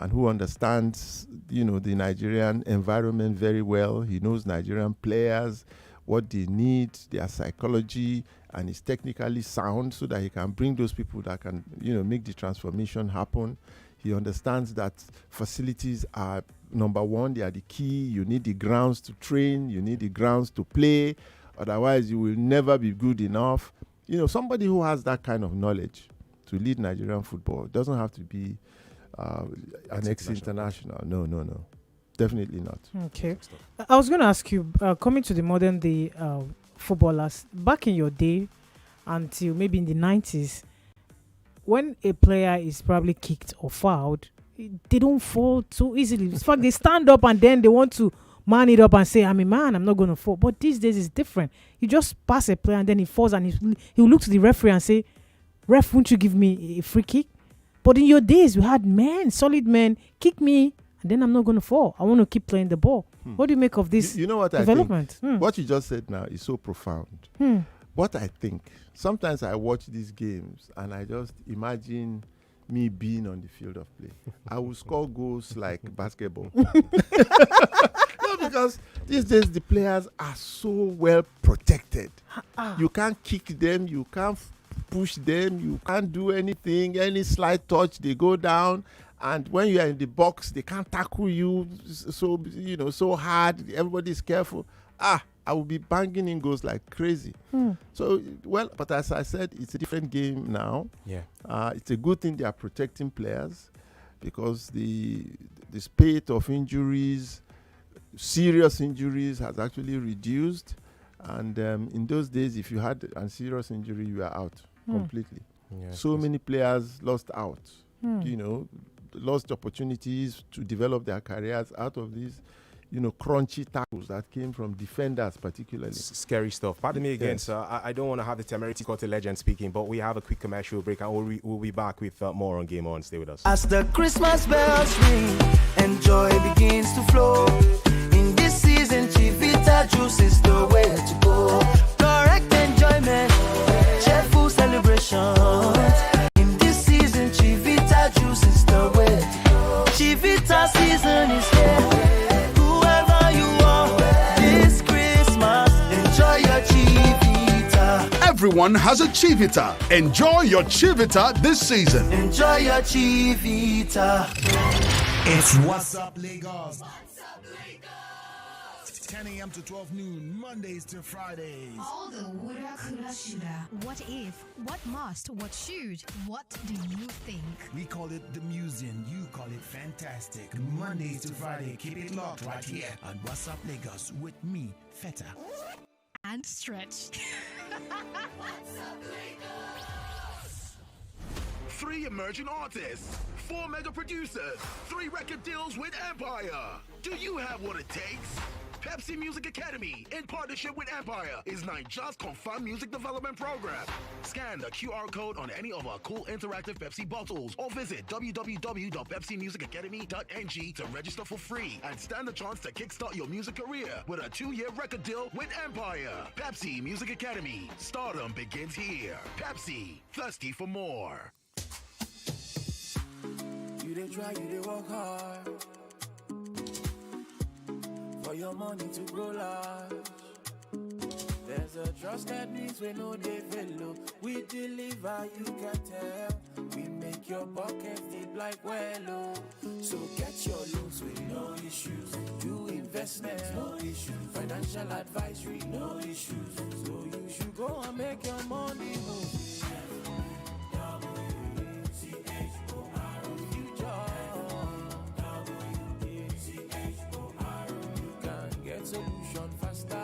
and who understands, the Nigerian environment very well. He knows Nigerian players, what they need, their psychology, and is technically sound so that he can bring those people that can, make the transformation happen. He understands that facilities are number one, they are the key. You need the grounds to train, you need the grounds to play. Otherwise, you will never be good enough. Somebody who has that kind of knowledge to lead Nigerian football doesn't have to be an ex-international. No. Definitely not. Okay. I was going to ask you, coming to the modern day footballers, back in your day until maybe in the 90s, when a player is probably kicked or fouled, they don't fall so easily. In fact, they stand up and then they want to man it up and say, I'm a man, I'm not going to fall. But these days it's different. You just pass a player and then he falls and he'll look to the referee and say, ref, won't you give me a free kick? But in your days, you had men, solid men, kick me, and then I'm not going to fall. I want to keep playing the ball. What do you make of this You know what development? I think? What you just said now is so profound. What I think, sometimes I watch these games and I just imagine me being on the field of play. I will score goals like basketball. No, because these days the players are so well protected. You can't kick them, you can't push them, you can't do anything. Any slight touch, they go down. And when you are in the box, they can't tackle you so hard. Everybody's careful. I will be banging in goals like crazy. So, well, but as I said, it's a different game now. Yeah. It's a good thing they are protecting players because the spate of injuries, serious injuries, has actually reduced. And in those days, if you had a serious injury, you are out completely. So many players lost out, lost opportunities to develop their careers out of these, crunchy tackles that came from defenders particularly. Scary stuff. Pardon me again, sir. I don't want to have the temerity court legend speaking, but we have a quick commercial break and we'll be back with more on Game On. Stay with us. As the Christmas bells ring and joy begins to flow, in this season, Chivita juice is the way to go. Correct enjoyment, cheerful celebrations. In this season, Chivita juice is the way to go. Chivita season is here. Whoever you are, this Christmas, enjoy your Chivita. Everyone has a Chivita. Enjoy your Chivita this season. Enjoy your Chivita. It's What's Up Lagos. 10 a.m. to 12 noon, Mondays to Fridays. All the woulda, coulda, shoulda. What if? What must? What should? What do you think? We call it the Museum. You call it fantastic. Mondays to Friday. Keep it locked right here on What's Up Lagos with me, Feta. And stretch. What's Up Lagos? 3 emerging artists, 4 mega producers, 3 record deals with Empire. Do you have what it takes? Pepsi Music Academy, in partnership with Empire, is Nigeria's confirmed music development program. Scan the QR code on any of our cool interactive Pepsi bottles or visit www.pepsimusicacademy.ng to register for free and stand a chance to kickstart your music career with a 2-year record deal with Empire. Pepsi Music Academy. Stardom begins here. Pepsi, thirsty for more. You dey try, you dey work hard for your money to grow large. There's a trust that means we know they fellow. We deliver, you can tell. We make your pocket deep like wello. So get your loans with no issues. Do investment, no issues. Financial advisory, no issues. So you should go and make your money move. Solution faster.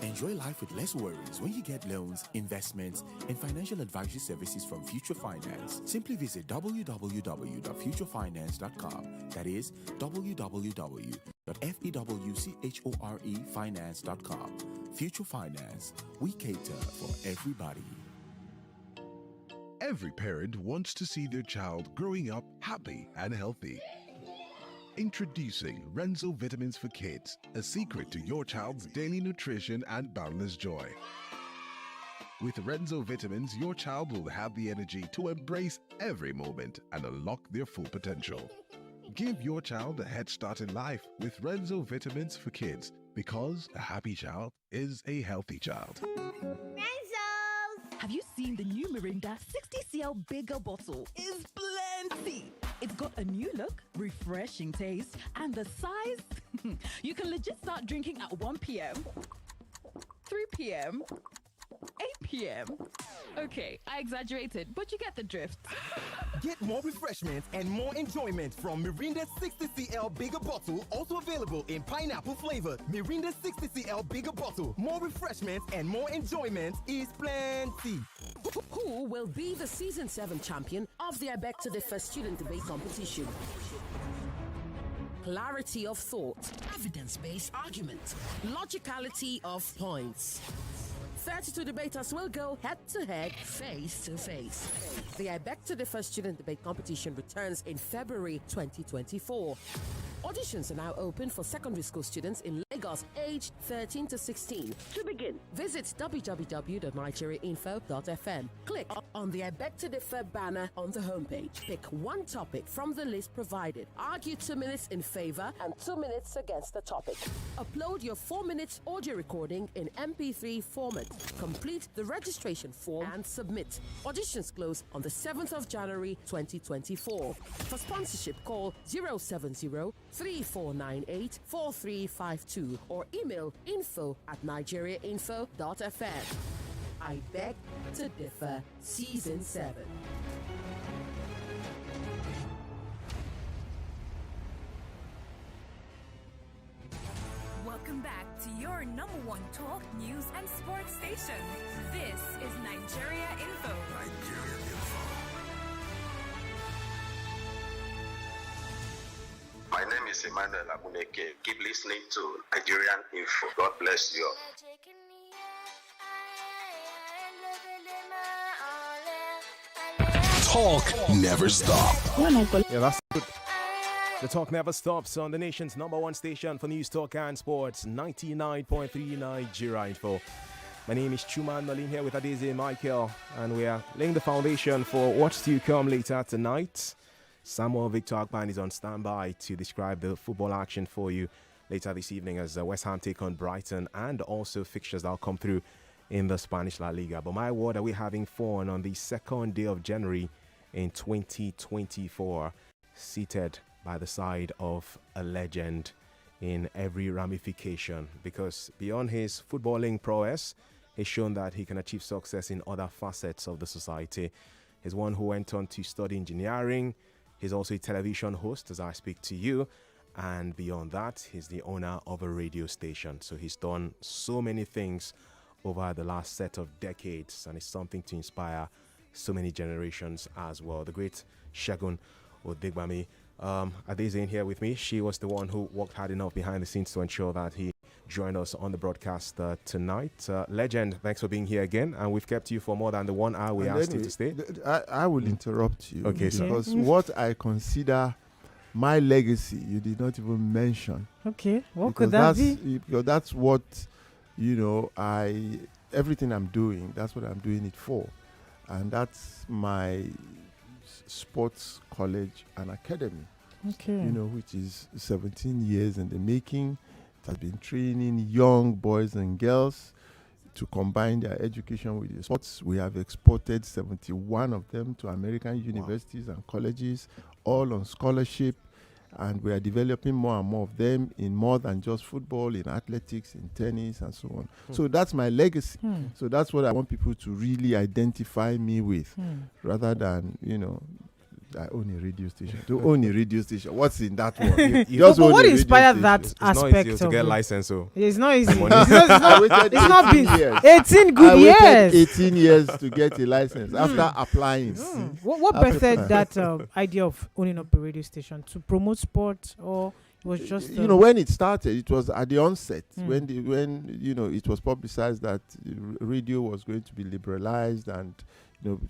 Enjoy life with less worries when you get loans, investments, and financial advisory services from Future Finance. Simply visit www.futurefinance.com. That is www.fewchorefinance.com. Future Finance. We cater for everybody. Every parent wants to see their child growing up happy and healthy. Introducing Renzo Vitamins for Kids, a secret to your child's daily nutrition and boundless joy. With Renzo Vitamins, your child will have the energy to embrace every moment and unlock their full potential. Give your child a head start in life with Renzo Vitamins for Kids, because a happy child is a healthy child. Have you seen the new Mirinda 60cl bigger bottle? It's plenty. It's got a new look, refreshing taste, and the size. You can legit start drinking at 1 p.m., 3 p.m., 8 p.m. Okay, I exaggerated, but you get the drift. Get more refreshment and more enjoyment from Mirinda 60cl bigger bottle, also available in pineapple flavor. Mirinda 60cl bigger bottle, more refreshment and more enjoyment is plenty. Who will be the season 7 champion of the I Beg to Differ student debate competition? clarity of thought, evidence-based argument, logicality of points. 32 debaters will go head-to-head, face-to-face. The I Beg to Differ student debate competition returns in February 2024. Auditions are now open for secondary school students in Lagos aged 13 to 16. To begin, visit www.nigeriainfo.fm. Click on the I Beg to Differ banner on the homepage. Pick one topic from the list provided. Argue 2 minutes in favor and 2 minutes against the topic. Upload your 4-minute audio recording in MP3 format. Complete the registration form and submit. Auditions close on the 7th of January 2024. For sponsorship, call 070-3498-4352 or email info@nigeriainfo.fm. I Beg to Differ, Season 7. Welcome back to your number one talk, news, and sports station. This is Nigeria Info. My name is Emmanuel Amuneke. Keep listening to Nigerian Info. God bless you. Talk never stop. Yeah, that's good. The talk never stops on the nation's number one station for news, talk, and sports, 99.3 Nigeria Info. My name is Chuma Nolim here with Adeze Michael, and we are laying the foundation for what's to come later tonight. Samuel Victor Akpan is on standby to describe the football action for you later this evening as West Ham take on Brighton, and also fixtures that will come through in the Spanish La Liga. But my word, are we having fun on the second day of January in 2024, seated by the side of a legend in every ramification, because beyond his footballing prowess, he's shown that he can achieve success in other facets of the society. He's one who went on to study engineering. He's also a television host as I speak to you, and beyond that, he's the owner of a radio station. So he's done so many things over the last set of decades, and it's something to inspire so many generations as well. The great Segun Odegbami. Adeze in here with me. She was the one who worked hard enough behind the scenes to ensure that he joined us on the broadcast tonight. Legend, thanks for being here again, and we've kept you for more than the 1 hour we asked you to stay. I will interrupt you, okay, because what I consider my legacy, you did not even mention. Okay, what could that be? Because that's what, everything I'm doing, that's what I'm doing it for. And that's my sports college and academy, which is 17 years in the making. It has been training young boys and girls to combine their education with the sports. We have exported 71 of them to American universities and colleges, all on scholarship, and we are developing more and more of them in more than just football, in athletics, in tennis, and so on. So that's my legacy. So that's what I want people to really identify me with, rather than, I own a radio station. To own a radio station, what's in that one? But what inspired that aspect to get license? So it's not easy. It's not been 18 good years. I waited 18 years to get a license after applying. What birthed that idea of owning up a radio station? To promote sport, or it was just when it started, it was at the onset when it was publicized that radio was going to be liberalized and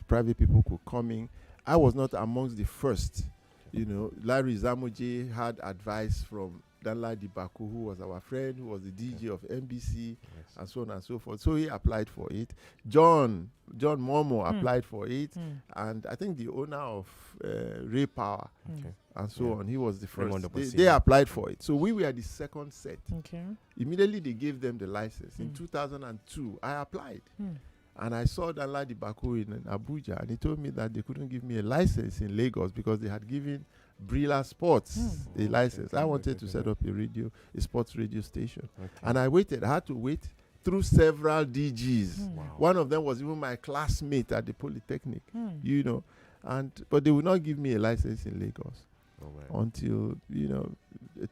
private people could come in. I was not amongst the first. Larry Zamoje had advice from Danladi Baku, who was our friend, who was the DJ of NBC, and so on and so forth. So he applied for it. John Momo applied for it, and I think the owner of Ray Power and so on, he was the first. They applied for it. So we were the second set. Immediately they gave them the license. In 2002, I applied. And I saw Danladi Baku in Abuja, and he told me that they couldn't give me a license in Lagos because they had given Brilla Sports a license. I wanted to set up a sports radio station. And I waited. I had to wait through several DGs. One of them was even my classmate at the Polytechnic, but they would not give me a license in Lagos until,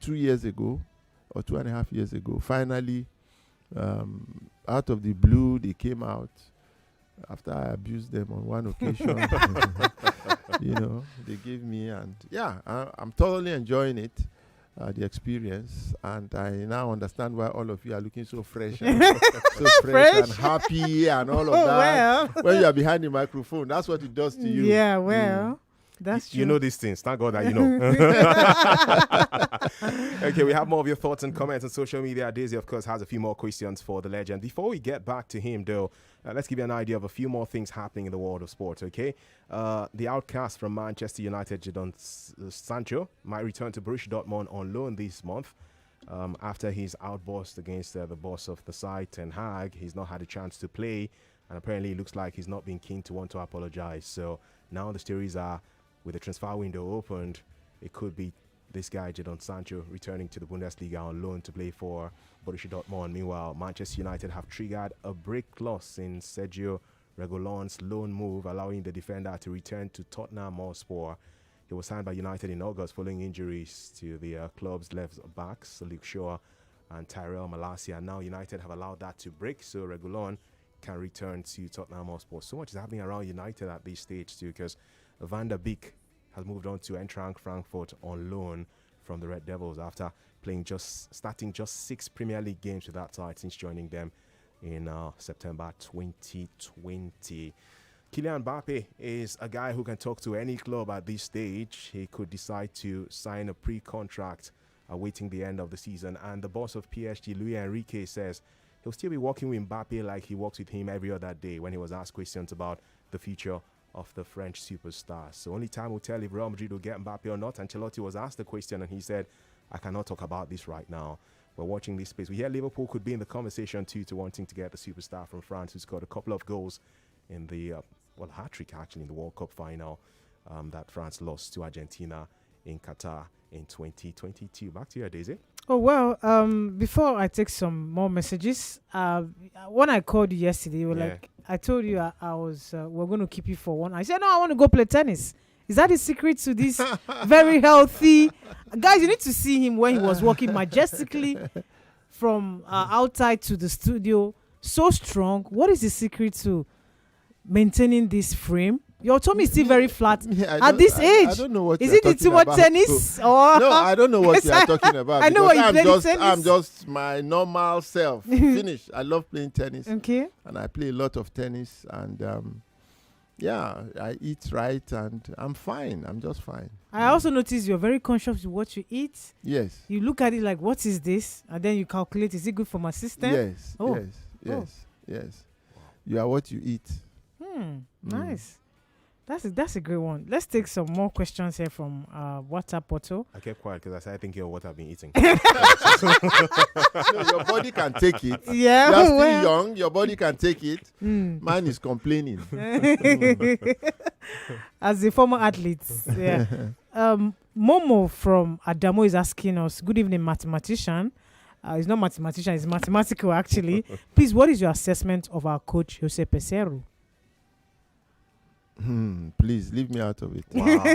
2 years ago or 2.5 years ago. Finally, out of the blue, they came out after I abused them on one occasion. They gave me, and I'm thoroughly enjoying it. the experience, and I now understand why all of you are looking so fresh, and so fresh and happy and all of that. Well. When you are behind the microphone, that's what it does to you. Yeah, well, that's true. You know these things. Thank God that you know. Okay, we have more of your thoughts and comments on social media. Daisy, of course, has a few more questions for the legend. Before we get back to him, though, let's give you an idea of a few more things happening in the world of sports, okay? The outcast from Manchester United, Jadon Sancho, might return to Borussia Dortmund on loan this month. After his outburst against the boss of the side, Ten Hag, he's not had a chance to play, and apparently it looks like he's not been keen to want to apologize. So now the stories are, with the transfer window opened, it could be this guy, Jadon Sancho, returning to the Bundesliga on loan to play for Borussia Dortmund. Meanwhile, Manchester United have triggered a break clause in Sergio Reguilón's loan move, allowing the defender to return to Tottenham Hotspur. He was signed by United in August following injuries to the club's left backs, Luke Shaw and Tyrell Malacia. Now United have allowed that to break, so Reguilón can return to Tottenham Hotspur. So much is happening around United at this stage too, because Van der Beek has moved on to Eintracht Frankfurt on loan from the Red Devils after starting just 6 Premier League games with that side since joining them in September 2020. Kylian Mbappe is a guy who can talk to any club at this stage. He could decide to sign a pre-contract awaiting the end of the season, and the boss of PSG, Luis Enrique, says he'll still be working with Mbappe like he works with him every other day when he was asked questions about the future of the French superstar. So only time will tell if Real Madrid will get Mbappe or not. Ancelotti was asked the question and he said, I cannot talk about this right now. We're watching this space. We hear Liverpool could be in the conversation too, to wanting to get the superstar from France who scored a couple of goals in the, hat-trick actually in the World Cup final that France lost to Argentina in Qatar in 2022. Back to you, Daisy. Oh, well, before I take some more messages, when I called you yesterday, you were like, I told you I was, we're going to keep you for one. I said, no, I want to go play tennis. Is that the secret to this very healthy? Guys, you need to see him when he was walking majestically from outside to the studio. So strong. What is the secret to maintaining this frame? Your tummy is still very flat at this age. I don't know what is it too much tennis? Or no, I don't know what you are talking about. I know what you tennis. I'm just my normal self. Finish. I love playing tennis. Okay. And I play a lot of tennis, and I eat right, and I'm fine. I'm just fine. I also notice you're very conscious of what you eat. Yes. You look at it like, what is this? And then you calculate, is it good for my system? Yes. Oh. Yes. You are what you eat. Nice. That's a great one. Let's take some more questions here from WhatsApp portal. I kept quiet because I started thinking of what I've been eating. No, your body can take it. Yeah, you're still young. Your body can take it. Mine is complaining. As a former athlete, yeah. Momo from Adamo is asking us, good evening, mathematician. He's not mathematician, he's mathematical actually. Please, what is your assessment of our coach, Jose Peseiro? Please leave me out of it. Wow.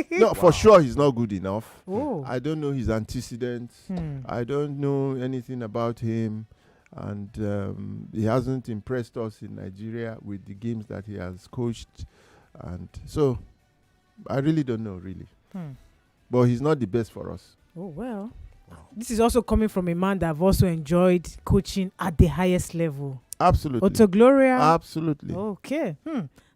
No, for sure he's not good enough. I don't know his antecedents. I don't know anything about him, and he hasn't impressed us in Nigeria with the games that he has coached, and so I really don't know but he's not the best for us. Oh well. This is also coming from a man that have also enjoyed coaching at the highest level. Absolutely. Otto Gloria. Absolutely. Okay.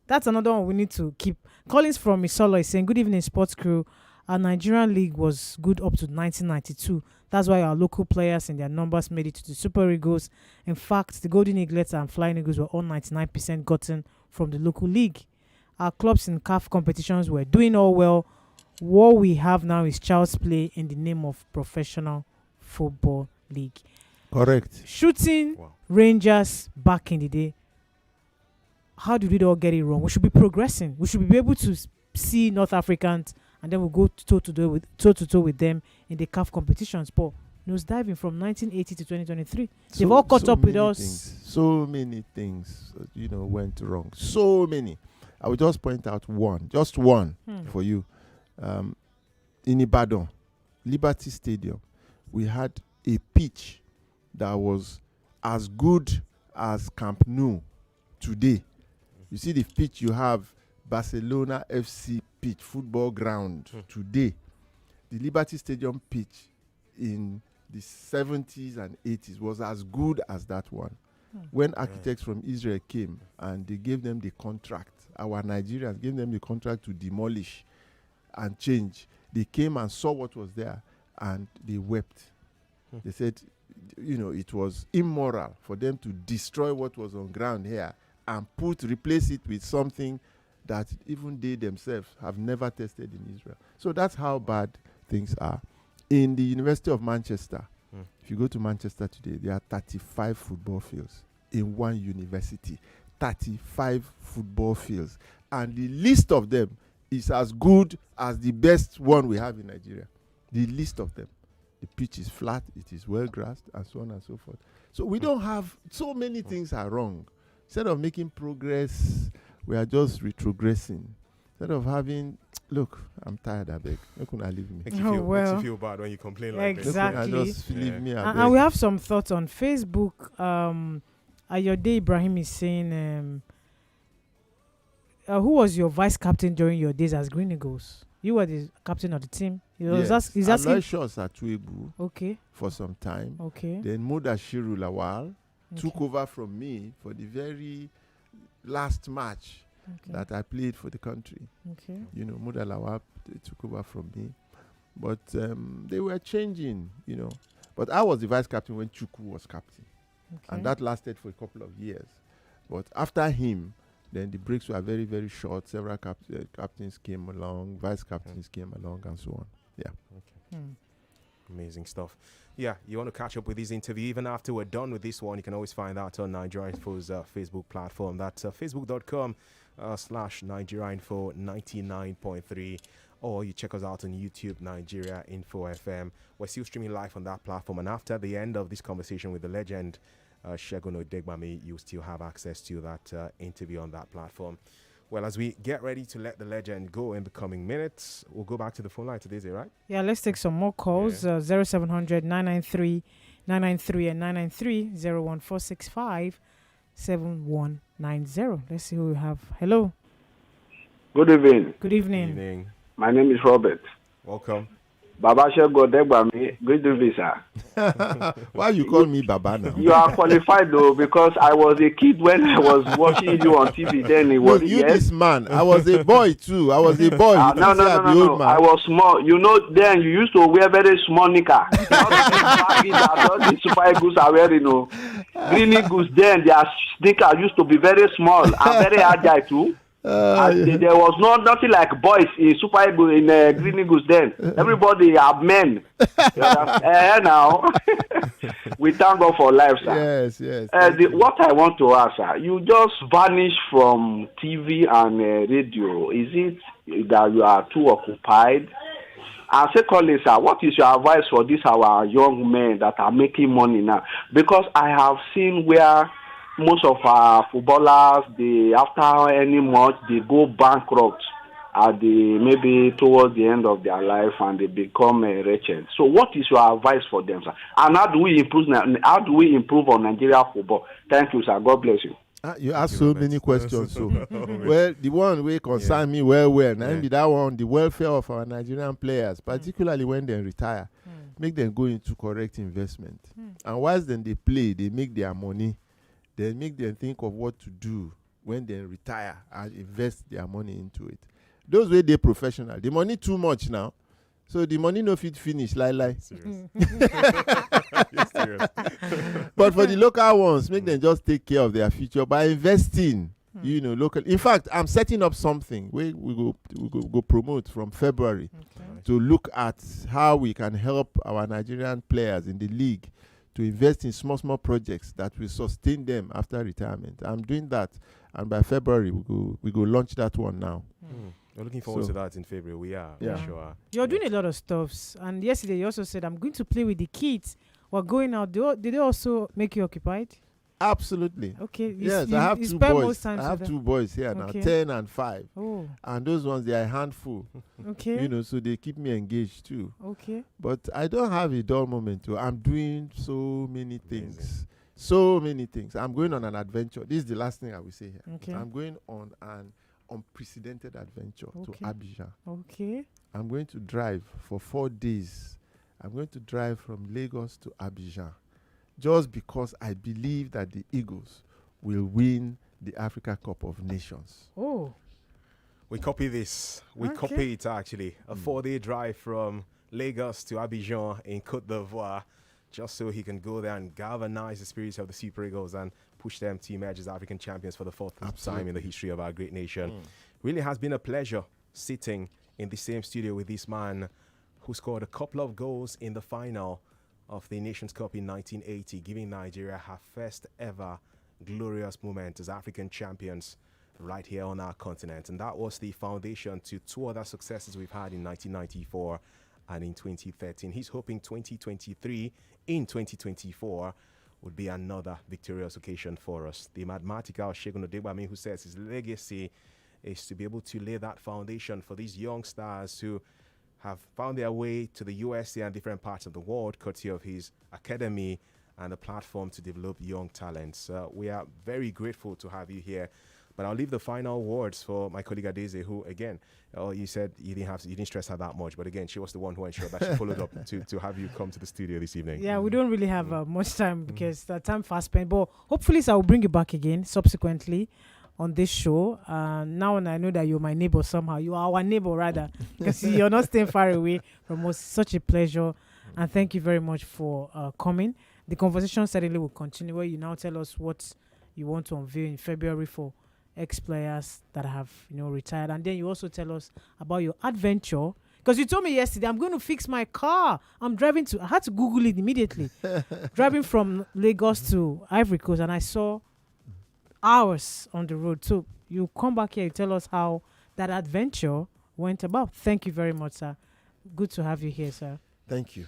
That's another one we need to keep. Collins from Isolo is saying, good evening, sports crew. Our Nigerian league was good up to 1992. That's why our local players and their numbers made it to the Super Eagles. In fact, the Golden Eaglets and Flying Eagles were all 99% gotten from the local league. Our clubs in CAF competitions were doing all well. What we have now is child's play in the name of professional football league. Correct. Shooting Rangers back in the day. How did we all get it wrong? We should be progressing. We should be able to see North Africans, and then we'll go toe to toe with them in the CAF competitions. But nose diving from 1980 to 2023, they've all caught up with us. So many things, went wrong. So many. I will just point out just one for you. In Ibadan, Liberty Stadium, we had a pitch that was as good as Camp Nou today. You see the pitch you have, Barcelona FC pitch, football ground today. The Liberty Stadium pitch in the 70s and 80s was as good as that one. When architects from Israel came and they gave them the contract, our Nigerians gave them the contract to demolish and change. They came and saw what was there and they wept. They said, it was immoral for them to destroy what was on ground here and replace it with something that even they themselves have never tested in Israel. So that's how bad things are. In the University of Manchester, if you go to Manchester today, there are 35 football fields in one university. 35 football fields. And the least of them is as good as the best one we have in Nigeria. The least of them. The pitch is flat, it is well grassed, and so on and so forth. So we don't have, so many things are wrong. Instead of making progress, we are just retrogressing. Instead of having, look, I'm tired, I beg. How can I leave me? Makes you feel bad when you complain like this. Exactly. Just leave me, I beg. And we have some thoughts on Facebook. Ayode Ibrahim is saying, who was your vice captain during your days as Green Eagles? You were the captain of the team. Yes. He's asking. Aloysius Atuebu. Okay. For some time. Okay. Then Mudashiru Lawal took over from me for the very last match that I played for the country. Okay. Muda Lawal took over from me. But they were changing, But I was the vice captain when Chukwu was captain. Okay. And that lasted for a couple of years. But after him, then the breaks were very, very short. Several captains came along, vice captains came along, and so on. Yeah. Okay. Amazing stuff. Yeah, you want to catch up with this interview even after we're done with this one, you can always find that on Nigeria Info's Facebook platform. That's facebook.com/Nigeria Info 99.3, or you check us out on YouTube, Nigeria Info FM. We're still streaming live on that platform, and after the end of this conversation with the legend Segun Odegbami, you still have access to that interview on that platform. Well, as we get ready to let the legend go in the coming minutes, we'll go back to the phone line today, is it right? Yeah, let's take some more calls. 0700 993 993 and 993 01465 7190. Let's see who we have. Hello. Good evening. Good evening. Good evening. My name is Robert. Welcome. Baba Segun Odegbami, good evening, sir. Why you call me Baba now? You are qualified though, because I was a kid when I was watching you on TV. Then it was this man. I was a boy too. I was a boy. No. I was small. Then you used to wear very small knicker. Not the Super Eagles are wearing. Green Eagles then their sneaker used to be very small and very agile too. There was nothing like boys in Super Eagles in Green Eagles then. Everybody are men. Now we thank God for life, sir. Yes. What I want to ask, sir, you just vanish from TV and radio. Is it that you are too occupied? And secondly, sir, what is your advice for these our young men that are making money now? Because I have seen where most of our footballers, after any match, they go bankrupt maybe towards the end of their life, and they become wretched. So, what is your advice for them, sir? And how do we improve on Nigeria football? Thank you, sir. God bless you. You ask so many questions. Well, the one way concern me well, and be that one, the welfare of our Nigerian players, particularly when they retire, make them go into correct investment. And whilst then they play, they make their money. Then make them think of what to do when they retire and invest their money into it. Those way they professional. The money too much now. So the money no fit finish. Lie. Serious. But for the local ones, make them just take care of their future by investing, local. In fact, I'm setting up something we go promote from February to look at how we can help our Nigerian players in the league to invest in small projects that will sustain them after retirement. I'm doing that, and by February we go launch that one now. We're looking forward to that in February. We are. Yeah. For sure. You're doing a lot of stuffs, and yesterday you also said I'm going to play with the kids. We're going out. Did they also make you occupied? Absolutely. Okay. Yes, I have two boys. I have two boys here now, 10 and 5. Oh. And those ones, they are a handful. Okay. So they keep me engaged too. Okay. But I don't have a dull moment too. I'm doing so many things. So many things. I'm going on an adventure. This is the last thing I will say here. Okay. I'm going on an unprecedented adventure to Abidjan. Okay. I'm going to drive for 4 days I'm going to drive from Lagos to Abidjan just because I believe that the Eagles will win the Africa Cup of Nations. Oh. We copy this. We copy it, actually. A 4-day drive from Lagos to Abidjan in Côte d'Ivoire, just so he can go there and galvanize the spirits of the Super Eagles and push them to emerge as African champions for the fourth time in the history of our great nation. Really has been a pleasure sitting in the same studio with this man who scored a couple of goals in the final of the Nations Cup in 1980, giving Nigeria her first ever glorious moment as African champions right here on our continent. And that was the foundation to two other successes we've had in 1994 and in 2013. He's hoping 2023 in 2024 would be another victorious occasion for us. The mathematical Segun Odegbami, who says his legacy is to be able to lay that foundation for these young stars who have found their way to the USA and different parts of the world, courtesy of his academy and a platform to develop young talents. We are very grateful to have you here. But I'll leave the final words for my colleague Adeze, who, again, you said you didn't stress her that much. But again, she was the one who ensured that she followed up to have you come to the studio this evening. Yeah, we don't really have much time because the time fast spent. But hopefully, I will bring you back again subsequently on this show. Now I know that you're my neighbor somehow. You are our neighbor, rather, because you're not staying far away from us. Such a pleasure. And thank you very much for coming. The conversation certainly will continue, where you now tell us what you want to unveil in February for ex-players that have retired, and then you also tell us about your adventure, because you told me yesterday, I'm going to fix my car. I had to Google it immediately. Driving from Lagos to Ivory Coast, and I saw hours on the road. So you come back here, you tell us how that adventure went about. Thank you very much, sir. Good to have you here, sir. Thank you.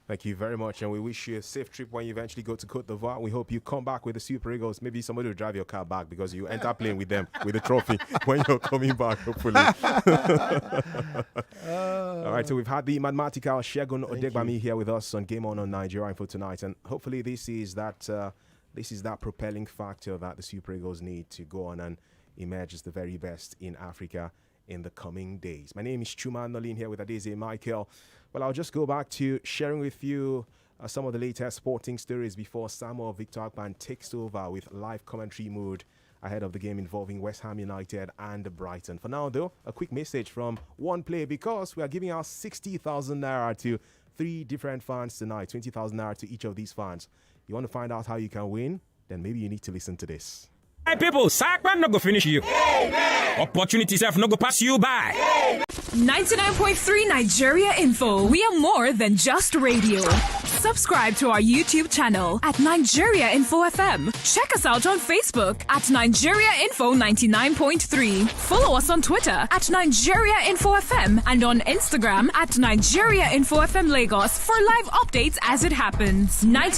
Thank you very much, and we wish you a safe trip when you eventually go to Côte d'Ivoire. We hope you come back with the Super Eagles. Maybe somebody will drive your car back because you enter playing with them with the trophy when you're coming back, hopefully. All right, so we've had the mathematical Segun Odegbami here with us on Game On Nigeria Info tonight, and hopefully this is that propelling factor that the Super Eagles need to go on and emerge as the very best in Africa in the coming days. My name is Chuma Nolin here with Adeze Michael. Well, I'll just go back to sharing with you some of the latest sporting stories before Samuel Victor Akpan takes over with live commentary mood ahead of the game involving West Ham United and Brighton. For now, though, a quick message from One Play, because we are giving out 60,000 naira to 3 different fans tonight, 20,000 naira to each of these fans. You want to find out how you can win? Then maybe you need to listen to this. Hey people, Sakman no go finish you. Amen. Opportunities have no go pass you by. Amen. 99.3 Nigeria Info. We are more than just radio. Subscribe to our YouTube channel at Nigeria Info FM. Check us out on Facebook at Nigeria Info 99.3. Follow us on Twitter at Nigeria Info FM and on Instagram at Nigeria Info FM Lagos for live updates as it happens. 99